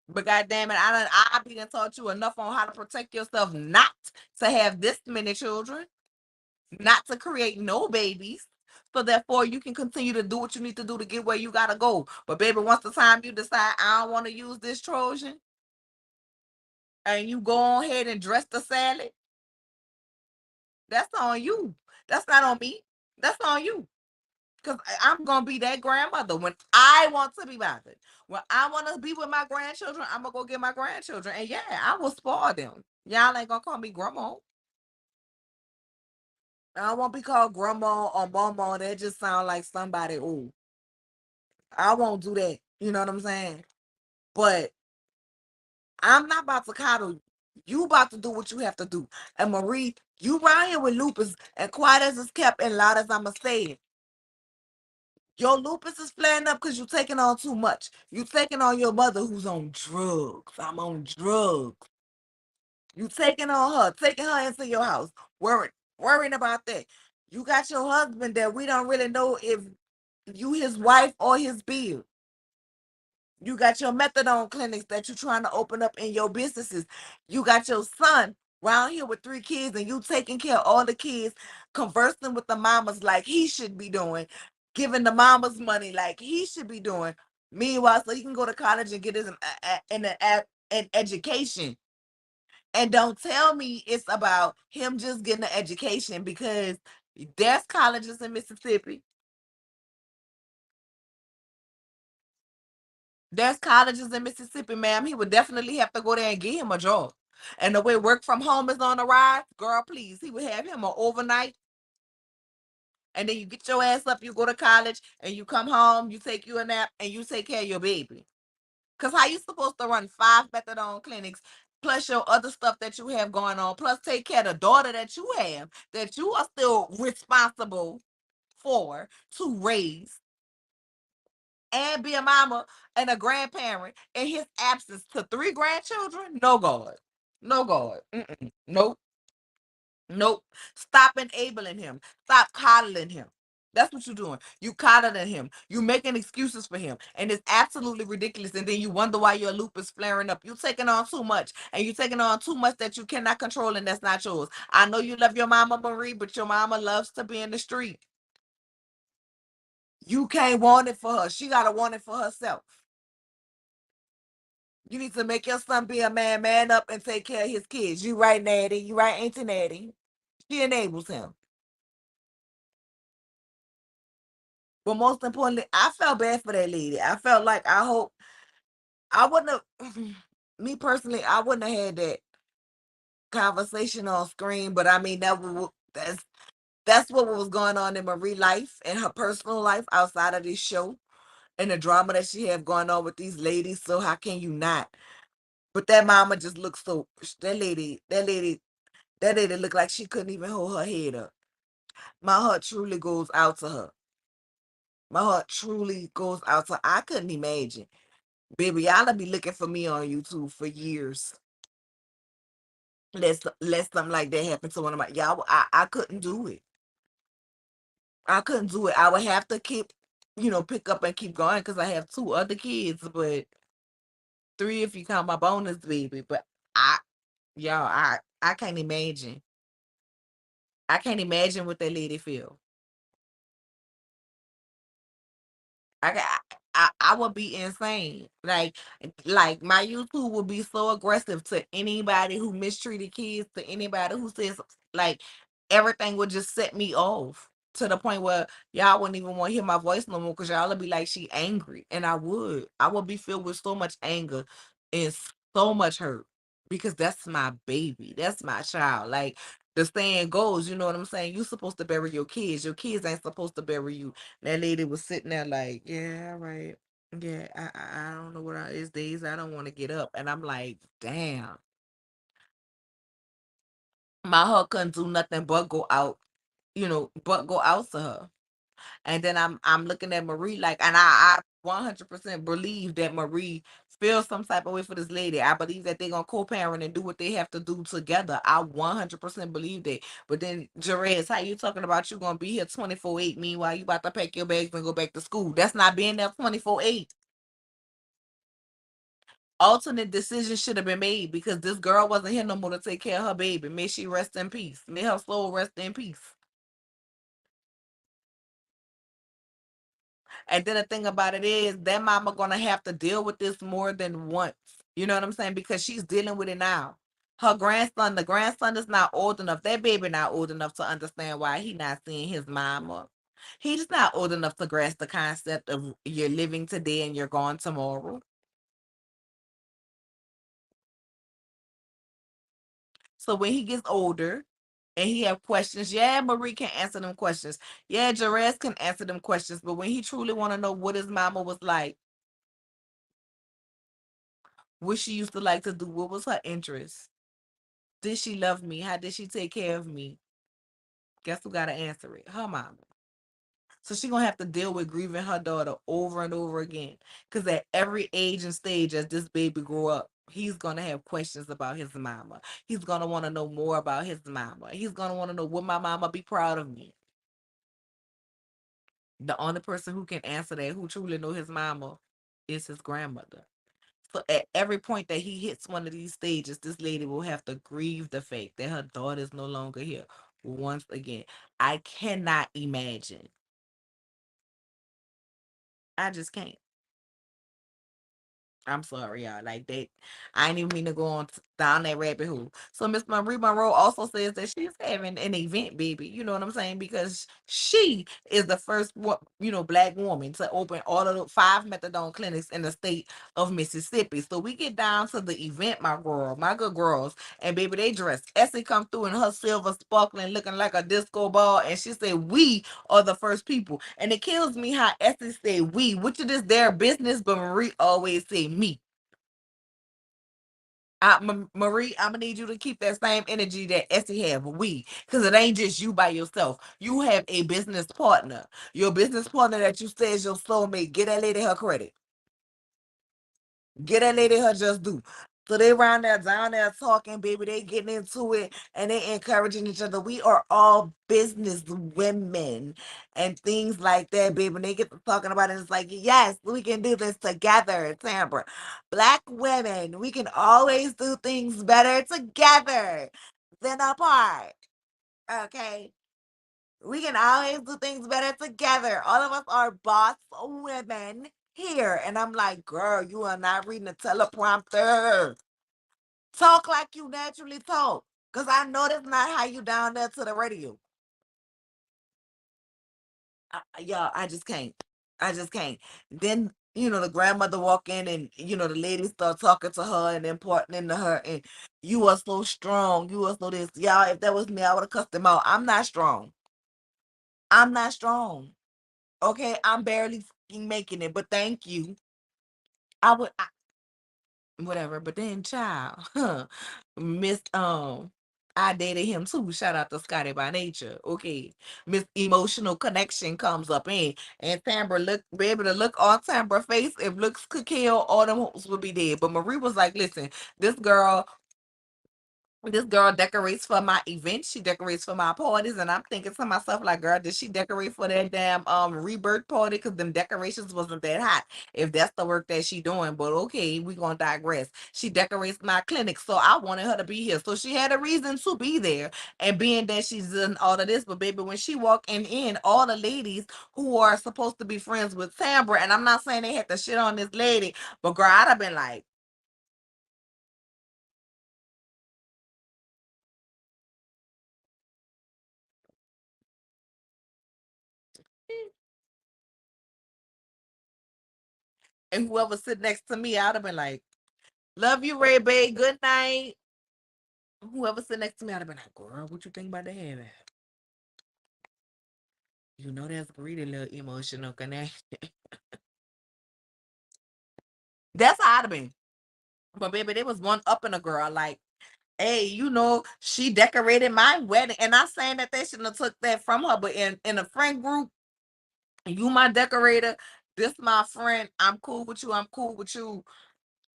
But goddamn it, I be done taught you enough on how to protect yourself not to have this many children, not to create no babies. So therefore you can continue to do what you need to do to get where you gotta go. But baby, once the time you decide I don't want to use this Trojan and you go on ahead and dress the salad, that's on you. That's not on me. That's on you. Because I'm gonna be that grandmother when I want to be bothered. When I want to be with my grandchildren, I'm gonna go get my grandchildren. And yeah, I will spoil them. Y'all ain't gonna call me grandma. I won't be called grandma or mama. That just sound like somebody old. I won't do that. You know what I'm saying? But I'm not about to coddle you. You about to do what you have to do. And Marie, you right here with lupus, and quiet as it's kept and loud as I'ma say it. Your lupus is flaring up because you're taking on too much. You taking on your mother who's on drugs. I'm on drugs. You taking on her, taking her into your house, worrying about that. You got your husband that we don't really know if you his wife or his bill. You got your methadone clinics that you're trying to open up in your businesses. You got your son around here with 3 kids and you taking care of all the kids, conversing with the mamas like he should be doing, giving the mamas money like he should be doing. Meanwhile, so he can go to college and get his an education. And don't tell me it's about him just getting an education because there's colleges in Mississippi. There's colleges in Mississippi, ma'am. He would definitely have to go there and get him a job. And the way work from home is on the rise, girl, please, he would have him an overnight. And then you get your ass up, you go to college, and you come home, you take you a nap, and you take care of your baby. Because how you supposed to run 5 methadone clinics, plus your other stuff that you have going on, plus take care of the daughter that you have, that you are still responsible for to raise, and be a mama and a grandparent in his absence to 3 grandchildren? No, God. No, God. Mm-mm. Nope. Nope. Stop enabling him. Stop coddling him. That's what you're doing. You coddling him. You making excuses for him. And it's absolutely ridiculous. And then you wonder why your loop is flaring up. You taking on too much. And you taking on too much that you cannot control and that's not yours. I know you love your mama, Marie, but your mama loves to be in the street. You can't want it for her. She gotta want it for herself. You need to make your son be a man, man up and take care of his kids. You right, Natty. You right, Auntie Natty. She enables him. But most importantly, I felt bad for that lady. I felt like I hope I wouldn't have me personally, I wouldn't have had that conversation on screen, but I mean that's what was going on in Marie's life and her personal life outside of this show and the drama that she have going on with these ladies. So how can you not? But that mama just looks so that lady looked like she couldn't even hold her head up. My heart truly goes out to her. My heart truly goes out to I couldn't imagine. Baby, y'all be looking for me on YouTube for years. Let something like that happen to one of my y'all. I couldn't do it. I couldn't do it. I would have to keep, pick up and keep going because I have 2 other kids, but 3 if you count my bonus baby. But I y'all, I can't imagine. I can't imagine what that lady feel. I can I would be insane. Like my YouTube would be so aggressive to anybody who mistreated kids, to anybody who says like everything would just set me off to the point where y'all wouldn't even want to hear my voice no more because y'all would be like she angry. And I would be filled with so much anger and so much hurt because that's my baby. That's my child. Like the saying goes, you know what I'm saying? You supposed to bury your kids. Your kids ain't supposed to bury you. That lady was sitting there like, yeah, all right. Yeah, I don't know what it's days I don't want to get up. And I'm like, damn. My heart couldn't do nothing but go out, but go out to her. And then I'm looking at Marie like, and I 100% believe that Marie feels some type of way for this lady. I believe that they're gonna co-parent and do what they have to do together. I 100% believe that. But then Jerez, how you talking about you gonna be here 24/8? Meanwhile, you about to pack your bags and go back to school. That's not being there 24/8. Alternate decisions should have been made because this girl wasn't here no more to take care of her baby. May she rest in peace. May her soul rest in peace. And then the thing about it is that mama gonna have to deal with this more than once. You know what I'm saying? Because she's dealing with it now. The grandson is not old enough. That baby not old enough to understand why he not seeing his mama. He's not old enough to grasp the concept of you're living today and you're gone tomorrow. So when he gets older and he have questions, yeah, Marie can answer them questions. Yeah, Jerez can answer them questions. But when he truly want to know what his mama was like, what she used to like to do, what was her interest? Did she love me? How did she take care of me? Guess who got to answer it? Her mama. So she gonna have to deal with grieving her daughter over and over again. Cause at every age and stage as this baby grow up, he's gonna have questions about his mama. He's gonna want to know more about his mama. He's gonna want to know, would my mama be proud of me? The only person who can answer that, who truly know his mama, is his grandmother. So at every point that he hits one of these stages, this lady will have to grieve the fact that her daughter is no longer here. Once again, I cannot imagine. I just can't. I'm sorry, y'all. Like that, I didn't even mean to go on down that rabbit hole. So Miss Marie Monroe also says that she's having an event, baby. You know what I'm saying? Because she is the first, black woman to open all of the 5 methadone clinics in the state of Mississippi. So we get down to the event, my good girls, and baby, they dress. Essie come through in her silver sparkling, looking like a disco ball, and she said, "We are the first people." And it kills me how Essie say "we," which it is their business, but Marie always say "me." Marie, I'm gonna need you to keep that same energy that Essie have. We, because it ain't just you by yourself. You have a business partner. Your business partner that you say is your soulmate. Get that lady her credit. Get that lady her just do. So they around there, down there talking, baby. They getting into it and they encouraging each other. We are all business women and things like that, baby. When they get to talking about it, it's like, yes, we can do this together, Tambra. Black women, we can always do things better together than apart. Okay. We can always do things better together. All of us are boss women here. And I'm like, girl, you are not reading the teleprompter. Talk like you naturally talk. Because I know that's not how you down there to the radio. Y'all, I just can't. I just can't. Then, the grandmother walk in and, the lady start talking to her and then pointing into her. And you are so strong. You are so this. Y'all, if that was me, I would have cussed them out. I'm not strong. I'm not strong. Okay, I'm barely fucking making it, but thank you. Whatever. But then, child, Miss I dated him too. Shout out to Scotty by Nature. Okay, Miss Emotional Connection comes up in, and Tambra be able to look on Tambra's face. If looks could kill, all them hopes would be dead. But Marie was like, "Listen, this girl This girl decorates for my events. She decorates for my parties, and I'm thinking to myself, like, girl, did she decorate for that damn rebirth party? Because them decorations wasn't that hot. If that's the work that she doing, but okay, we gonna digress. She decorates my clinic, so I wanted her to be here. So she had a reason to be there, and being that she's done all of this, but baby, when she walking in, all the ladies who are supposed to be friends with Tambra, and I'm not saying they had to shit on this lady, but girl, I'd have been like. And whoever sit next to me, I'd have been like, love you, Ray Bay. Good night. Whoever sit next to me, I'd have been like, girl, what you think about the heaven? You know that's greedy little emotional connection. That's how I'd have been. But baby, there was one up in a girl, like, hey, she decorated my wedding. And not saying that they shouldn't have took that from her, but in a friend group, you my decorator, this my friend. I'm cool with you. I'm cool with you.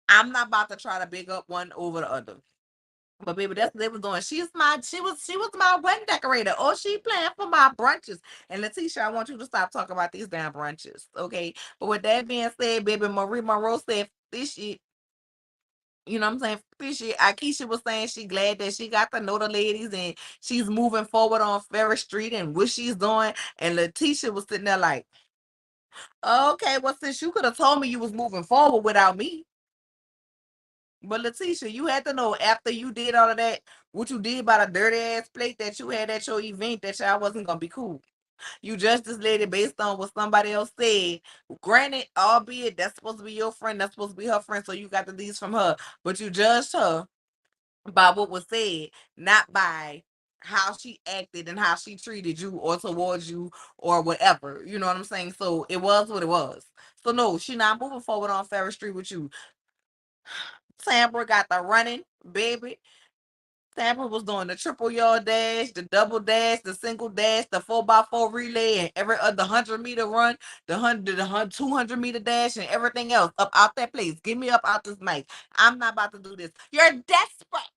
I'm not about to try to big up one over the other. But baby, that's what they was doing. She was my wedding decorator. Oh, she planned for my brunches. And Letitia, I want you to stop talking about these damn brunches. Okay. But with that being said, baby, Marie Monroe said this shit. You know what I'm saying? This shit. Akeisha was saying she glad that she got to know the ladies and she's moving forward on Ferris Street and what she's doing. And Letitia was sitting there like, okay, well, since you could have told me you was moving forward without me. But Letitia, you had to know after you did all of that, what you did by the dirty ass plate that you had at your event that y'all wasn't gonna be cool. You judged this lady based on what somebody else said. Granted, albeit that's supposed to be your friend, that's supposed to be her friend, so you got the leads from her. But you judged her by what was said, not by how she acted and how she treated you or towards you or whatever. You know what I'm saying? So it was what it was. So no, she not moving forward on Ferris Street with you. Tambra got the running, baby. Tampa was doing the triple yard dash, the double dash, the single dash, the 4x4 relay, and every other 100 meter run, the 200 meter dash, and everything else up out that place. Get me up out this mic. I'm not about to do this. You're desperate.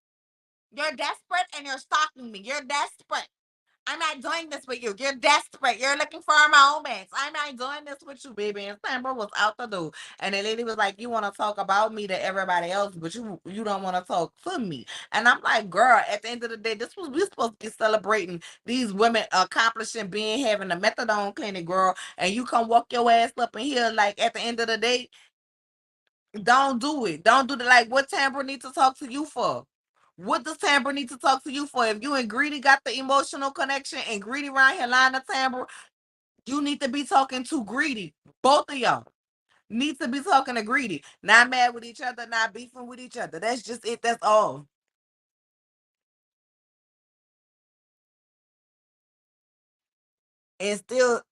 You're desperate and you're stalking me. You're desperate. I'm not doing this with you. You're desperate. You're looking for a romance. I'm not doing this with you, baby. And Sandra was out the door. And the lady was like, you want to talk about me to everybody else, but you don't want to talk to me. And I'm like, girl, at the end of the day, this was we supposed to be celebrating these women accomplishing being having a methadone clinic, girl. And you come walk your ass up in here like at the end of the day, don't do it. Don't do it. Like what Tambra need to talk to you for? What does Tambra need to talk to you for? If you and Greedy got the emotional connection and Greedy around here lying to Tambra, you need to be talking to Greedy. Both of y'all need to be talking to Greedy. Not mad with each other, not beefing with each other. That's just it. That's all. And still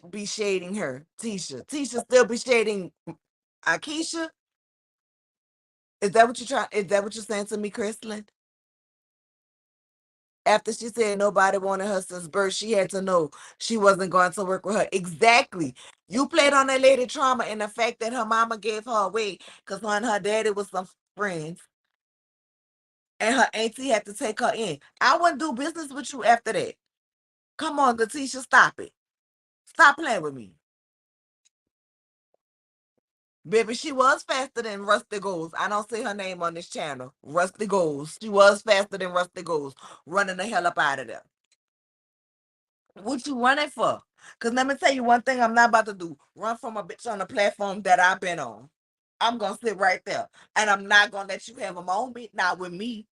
be shading her. Tisha still be shading Akeisha. Is that what you try? Is that what you're saying to me, Chrislyn? After she said nobody wanted her since birth, she had to know she wasn't going to work with her. Exactly. You played on that lady trauma and the fact that her mama gave her away because when her daddy was some friends and her auntie had to take her in. I wouldn't do business with you after that. Come on, Letitia, stop it. Stop playing with me. Baby, she was faster than Rusty Goals. I don't say her name on this channel. Rusty Goals. She was faster than Rusty Goals, running the hell up out of there. What you running for? Because let me tell you one thing I'm not about to do. Run from a bitch on the platform that I've been on. I'm going to sit right there. And I'm not going to let you have a moment, not with me.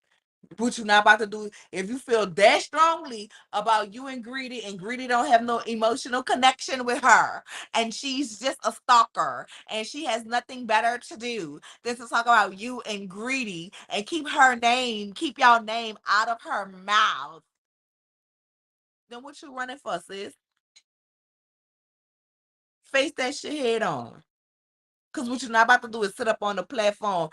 What you not about to do, if you feel that strongly about you and Greedy don't have no emotional connection with her, and she's just a stalker, and she has nothing better to do than to talk about you and Greedy and keep y'all name out of her mouth, then what you running for, sis? Face that shit head on. Cause what you're not about to do is sit up on the platform.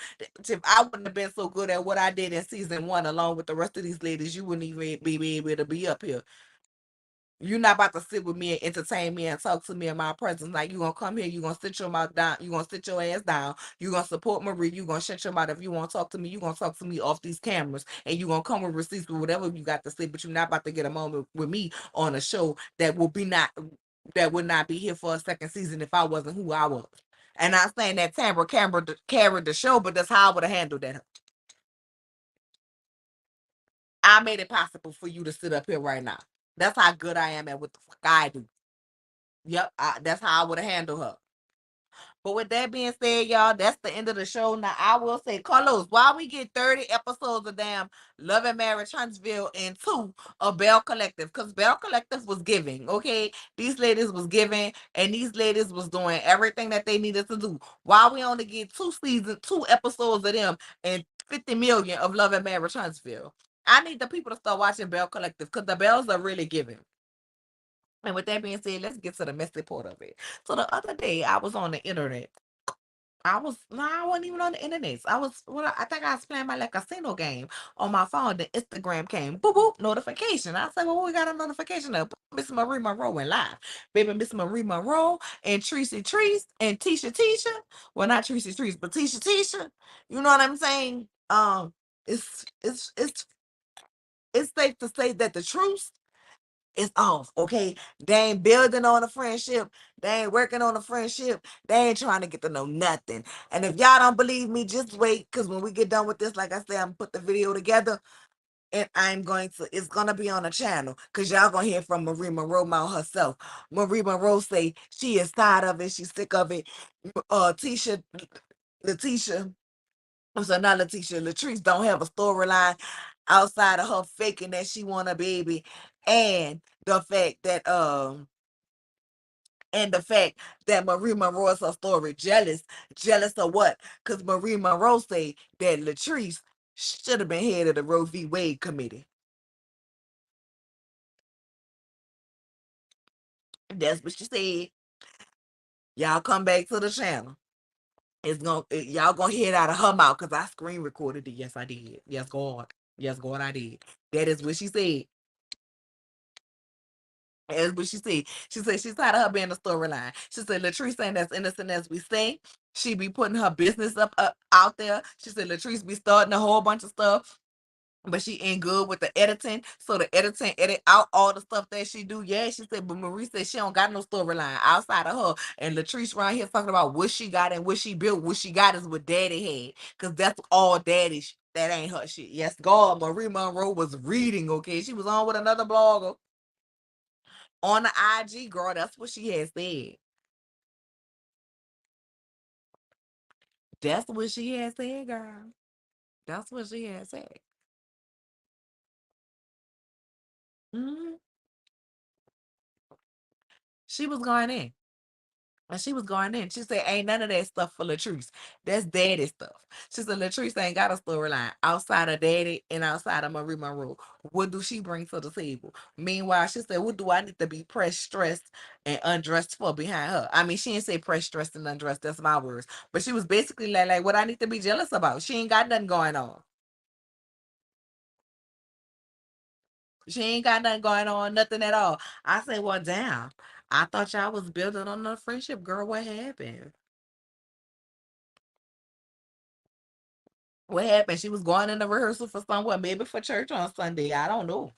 If I wouldn't have been so good at what I did in season one, along with the rest of these ladies, you wouldn't even be able to be up here. You're not about to sit with me and entertain me and talk to me in my presence. Like, you gonna come here, you gonna sit your mouth down, you gonna sit your ass down, you gonna support Marie, you gonna shut your mouth. If you want to talk to me, you gonna talk to me off these cameras, and you gonna come with receipts for whatever you got to say. But you're not about to get a moment with me on a show that would not be here for a second season if I wasn't who I was. And I'm saying that Tambra carried the show, but that's how I would have handled that. I made it possible for you to sit up here right now. That's how good I am at what the fuck I do. Yep, that's how I would have handled her. But with that being said, y'all, that's the end of the show. Now, I will say, Carlos, why we get 30 episodes of damn Love and Marriage Huntsville and 2 of Belle Collective? Because Belle Collective was giving, okay? These ladies was giving, and these ladies was doing everything that they needed to do. Why we only get 2 episodes of them and 50 million of Love and Marriage Huntsville? I need the people to start watching Belle Collective because the Bells are really giving. And with that being said, let's get to the messy part of it. So the other day, I was on the internet. I wasn't even on the internet. I think I was playing my like casino game on my phone. The Instagram came, boop, boop, notification. I said, well, we got a notification up. Miss Marie Monroe went live. Baby, Miss Marie Monroe and Tracy Treese and Tisha. Well, not Tracy Treese, but Tisha. You know what I'm saying? It's, it's, it's, it's safe to say that the truth it's off, okay? They ain't building on a friendship. They ain't working on a friendship. They ain't trying to get to know nothing. And if y'all don't believe me, just wait, because when we get done with this, like I said, I'm gonna put the video together, and it's gonna be on the channel, because y'all gonna hear from Marie Monroe mouth herself. Marie Monroe say she is tired of it. She's sick of it. Letitia, I'm sorry, not Letitia. Latrice don't have a storyline outside of her faking that she want a baby, and the fact that Marie Monroe is her story jealous of what? Because Marie Monroe say that Latrice should have been head of the Roe v. Wade committee. That's what she said. Y'all come back to the channel. Y'all gonna hear it out of her mouth because I screen recorded it. Yes, I did. Yes, God. Yes, God, I did. That is what she said. That's what she said. She said she's tired of her being the storyline. She said Latrice ain't as innocent as we say. She be putting her business up out there. She said Latrice be starting a whole bunch of stuff, but she ain't good with the editing. So the editing edit out all the stuff that she do. Yeah, she said, but Marie said she don't got no storyline outside of her. And Latrice around here talking about what she got and what she built. What she got is what Daddy had, because that's all Daddy. That ain't her shit. Yes, God, Marie Monroe was reading. Okay, she was on with another blogger on the IG, girl. That's what she had said. That's what she had said, girl. That's what she had said. Mhm. She was going in. And she was going in. She said, ain't none of that stuff for Latrice. That's daddy stuff. She said, Latrice ain't got a storyline outside of daddy and outside of Marie Monroe. What do she bring to the table? Meanwhile, she said, what do I need to be pressed, stressed, and undressed for behind her? I mean, she didn't say pressed, stressed, and undressed. That's my words. But she was basically like what I need to be jealous about. She ain't got nothing going on. She ain't got nothing going on, nothing at all. I said, well, damn. I thought y'all was building on a friendship, girl. What happened? What happened? She was going in the rehearsal for somewhere, maybe for church on Sunday. I don't know.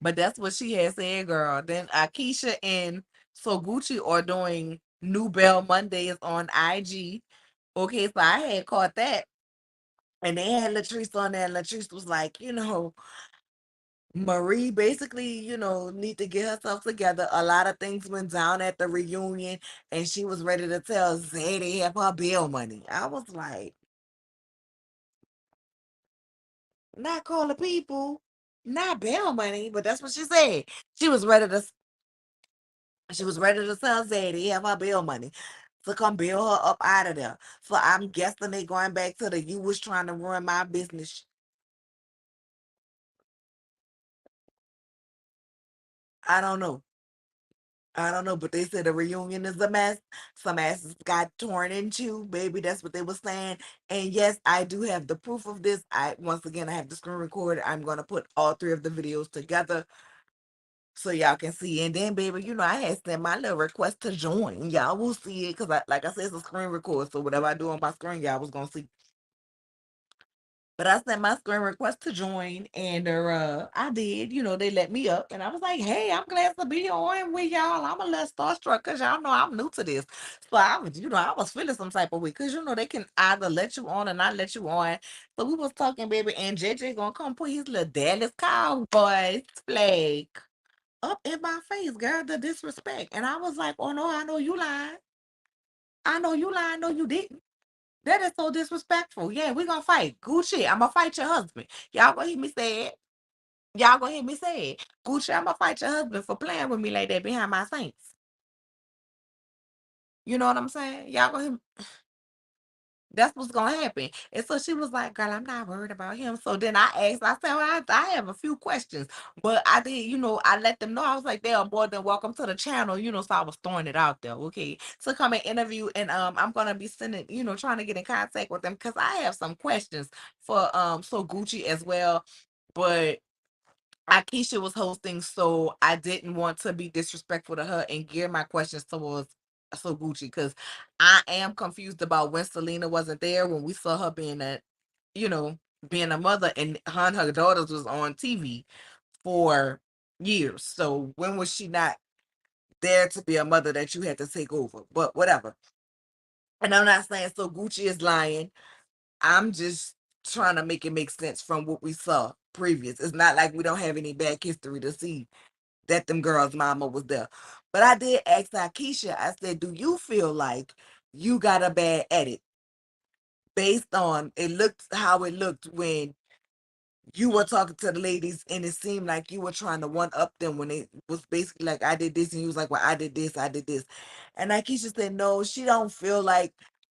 But that's what she had said, girl. Then Akeisha and Soguchi are doing New Bell Mondays on IG. Okay, so I had caught that. And they had Latrice on there, and Latrice was like, Marie basically, need to get herself together. A lot of things went down at the reunion, and she was ready to tell Zay to have her bill money. I was like, not call the people, not bail money, but that's what she said. She was ready to she was ready to tell Zay to have her bill money to come bail her up out of there. So I'm guessing they going back to the you was trying to ruin my business. I don't know. I don't know, but they said the reunion is a mess. Some asses got torn into, baby. That's what they were saying. And yes, I do have the proof of this. I have the screen record. I'm gonna put all three of the videos together so y'all can see. And then, baby, I had sent my little request to join. Y'all will see it because, like I said, it's a screen record. So whatever I do on my screen, y'all was gonna see. But I sent my screen request to join, and I did. They let me up, and I was like, "Hey, I'm glad to be on with y'all. I'm a little starstruck because y'all know I'm new to this." So I was, I was feeling some type of way because they can either let you on or not let you on. So we was talking, baby, and JJ gonna come put his little Dallas Cowboys flag up in my face, girl. The disrespect, and I was like, "Oh no, I know you lying. I know you lying. No, you didn't." That is so disrespectful. Yeah, we gonna fight. Gucci, I'm gonna fight your husband. Y'all gonna hear me say it. Y'all gonna hear me say it. Gucci, I'm gonna fight your husband for playing with me like that behind my saints. You know what I'm saying? Y'all gonna hear That's what's gonna happen. And so she was like, "Girl, I'm not worried about him." So then I asked, I said, "Well, I have a few questions." But I did, I let them know. I was like, "They are more than welcome to the channel," so I was throwing it out there, okay, to come and interview. And I'm gonna be sending, trying to get in contact with them because I have some questions for so Gucci as well. But Akeisha was hosting, so I didn't want to be disrespectful to her and gear my questions towards so Gucci because I am confused about when Selena wasn't there when we saw her you know, being a mother, and her daughters was on TV for years. So when was she not there to be a mother that you had to take over? But whatever. And I'm not saying so Gucci is lying. I'm just trying to make it make sense from what we saw previous. It's not like we don't have any back history to see that them girls' mama was there. But I did ask Akeisha, I said, "Do you feel like you got a bad edit based on it looked how it looked when you were talking to the ladies and it seemed like you were trying to one up them when it was basically like I did this and you was like, well, I did this, I did this." And Akeisha said no, she don't feel like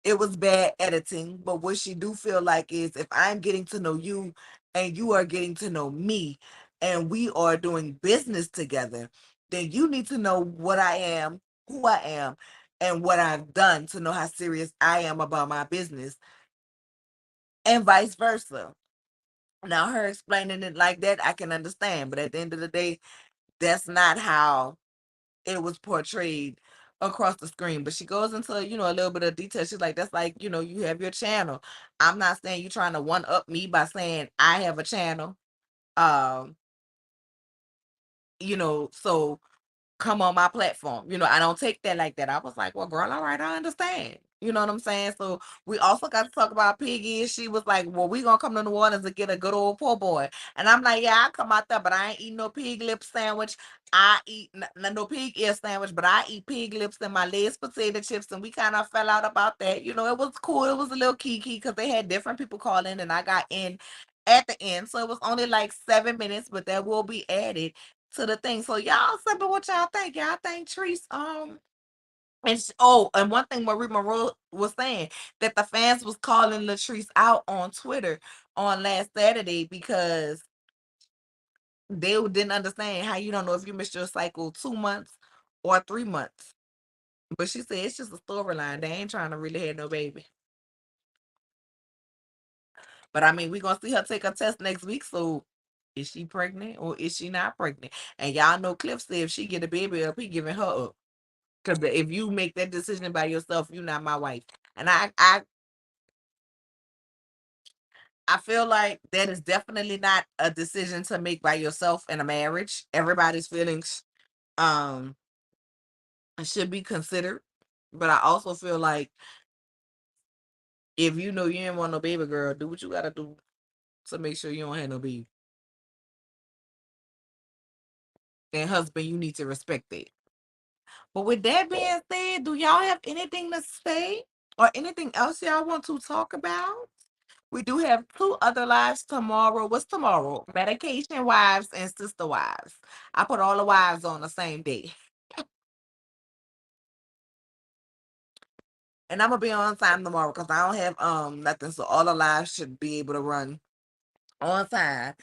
it was bad editing, but what she do feel like is if I'm getting to know you and you are getting to know me and we are doing business together, then you need to know what I am, who I am, and what I've done to know how serious I am about my business and vice versa. Now, her explaining it like that, I can understand, but at the end of the day, that's not how it was portrayed across the screen. But she goes into, a little bit of detail. She's like, that's like, you have your channel. I'm not saying you trying to one up me by saying I have a channel. Um, so come on my platform. I don't take that like that. I was like, well, girl, all right, I understand. You know what I'm saying? So we also got to talk about Piggy. She was like, well, we gonna come to New Orleans and get a good old poor boy. And I'm like, yeah, I come out there, but I ain't eating no pig lip sandwich. I eat no pig ear sandwich, but I eat pig lips and my Lay's potato chips. And we kind of fell out about that. It was cool. It was a little kiki because they had different people call in and I got in at the end. So it was only like 7 minutes, but that will be added to the thing. So y'all say, but what y'all think? Y'all think Treese, and one thing Marie Monroe was saying that the fans was calling Latrice out on Twitter on last Saturday because they didn't understand how you don't know if you missed your cycle 2 months or 3 months. But she said it's just a storyline. They ain't trying to really have no baby. But I mean, we gonna see her take a test next week. So is she pregnant or is she not pregnant? And y'all know Cliff said if she get a baby up, he giving her up. Because if you make that decision by yourself, you're not my wife. And I feel like that is definitely not a decision to make by yourself in a marriage. Everybody's feelings um should be considered. But I also feel like if you know you ain't want no baby girl, do what you gotta do to make sure you don't have no baby. And husband, you need to respect that. But with that being said, do y'all have anything to say or anything else y'all want to talk about? We do have two other lives tomorrow. What's tomorrow? Medication wives and sister wives. I put all the wives on the same day. And I'm gonna be on time tomorrow because I don't have nothing. So all the lives should be able to run on time.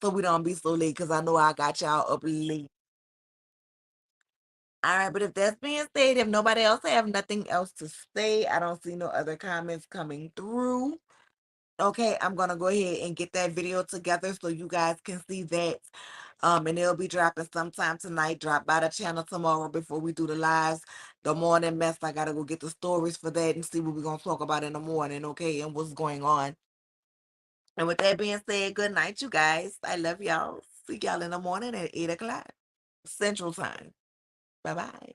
So we don't be so late because I know I got y'all up late. All right, but if that's being said, if nobody else have nothing else to say, I don't see no other comments coming through. Okay, I'm gonna go ahead and get that video together so you guys can see that. And they'll be dropping sometime tonight. Drop by the channel tomorrow before we do the lives. The morning mess, I gotta go get the stories for that and see what we're gonna talk about in the morning, okay? And what's going on. And with that being said, good night, you guys. I love y'all. See y'all in the morning at 8 o'clock Central Time. Bye bye.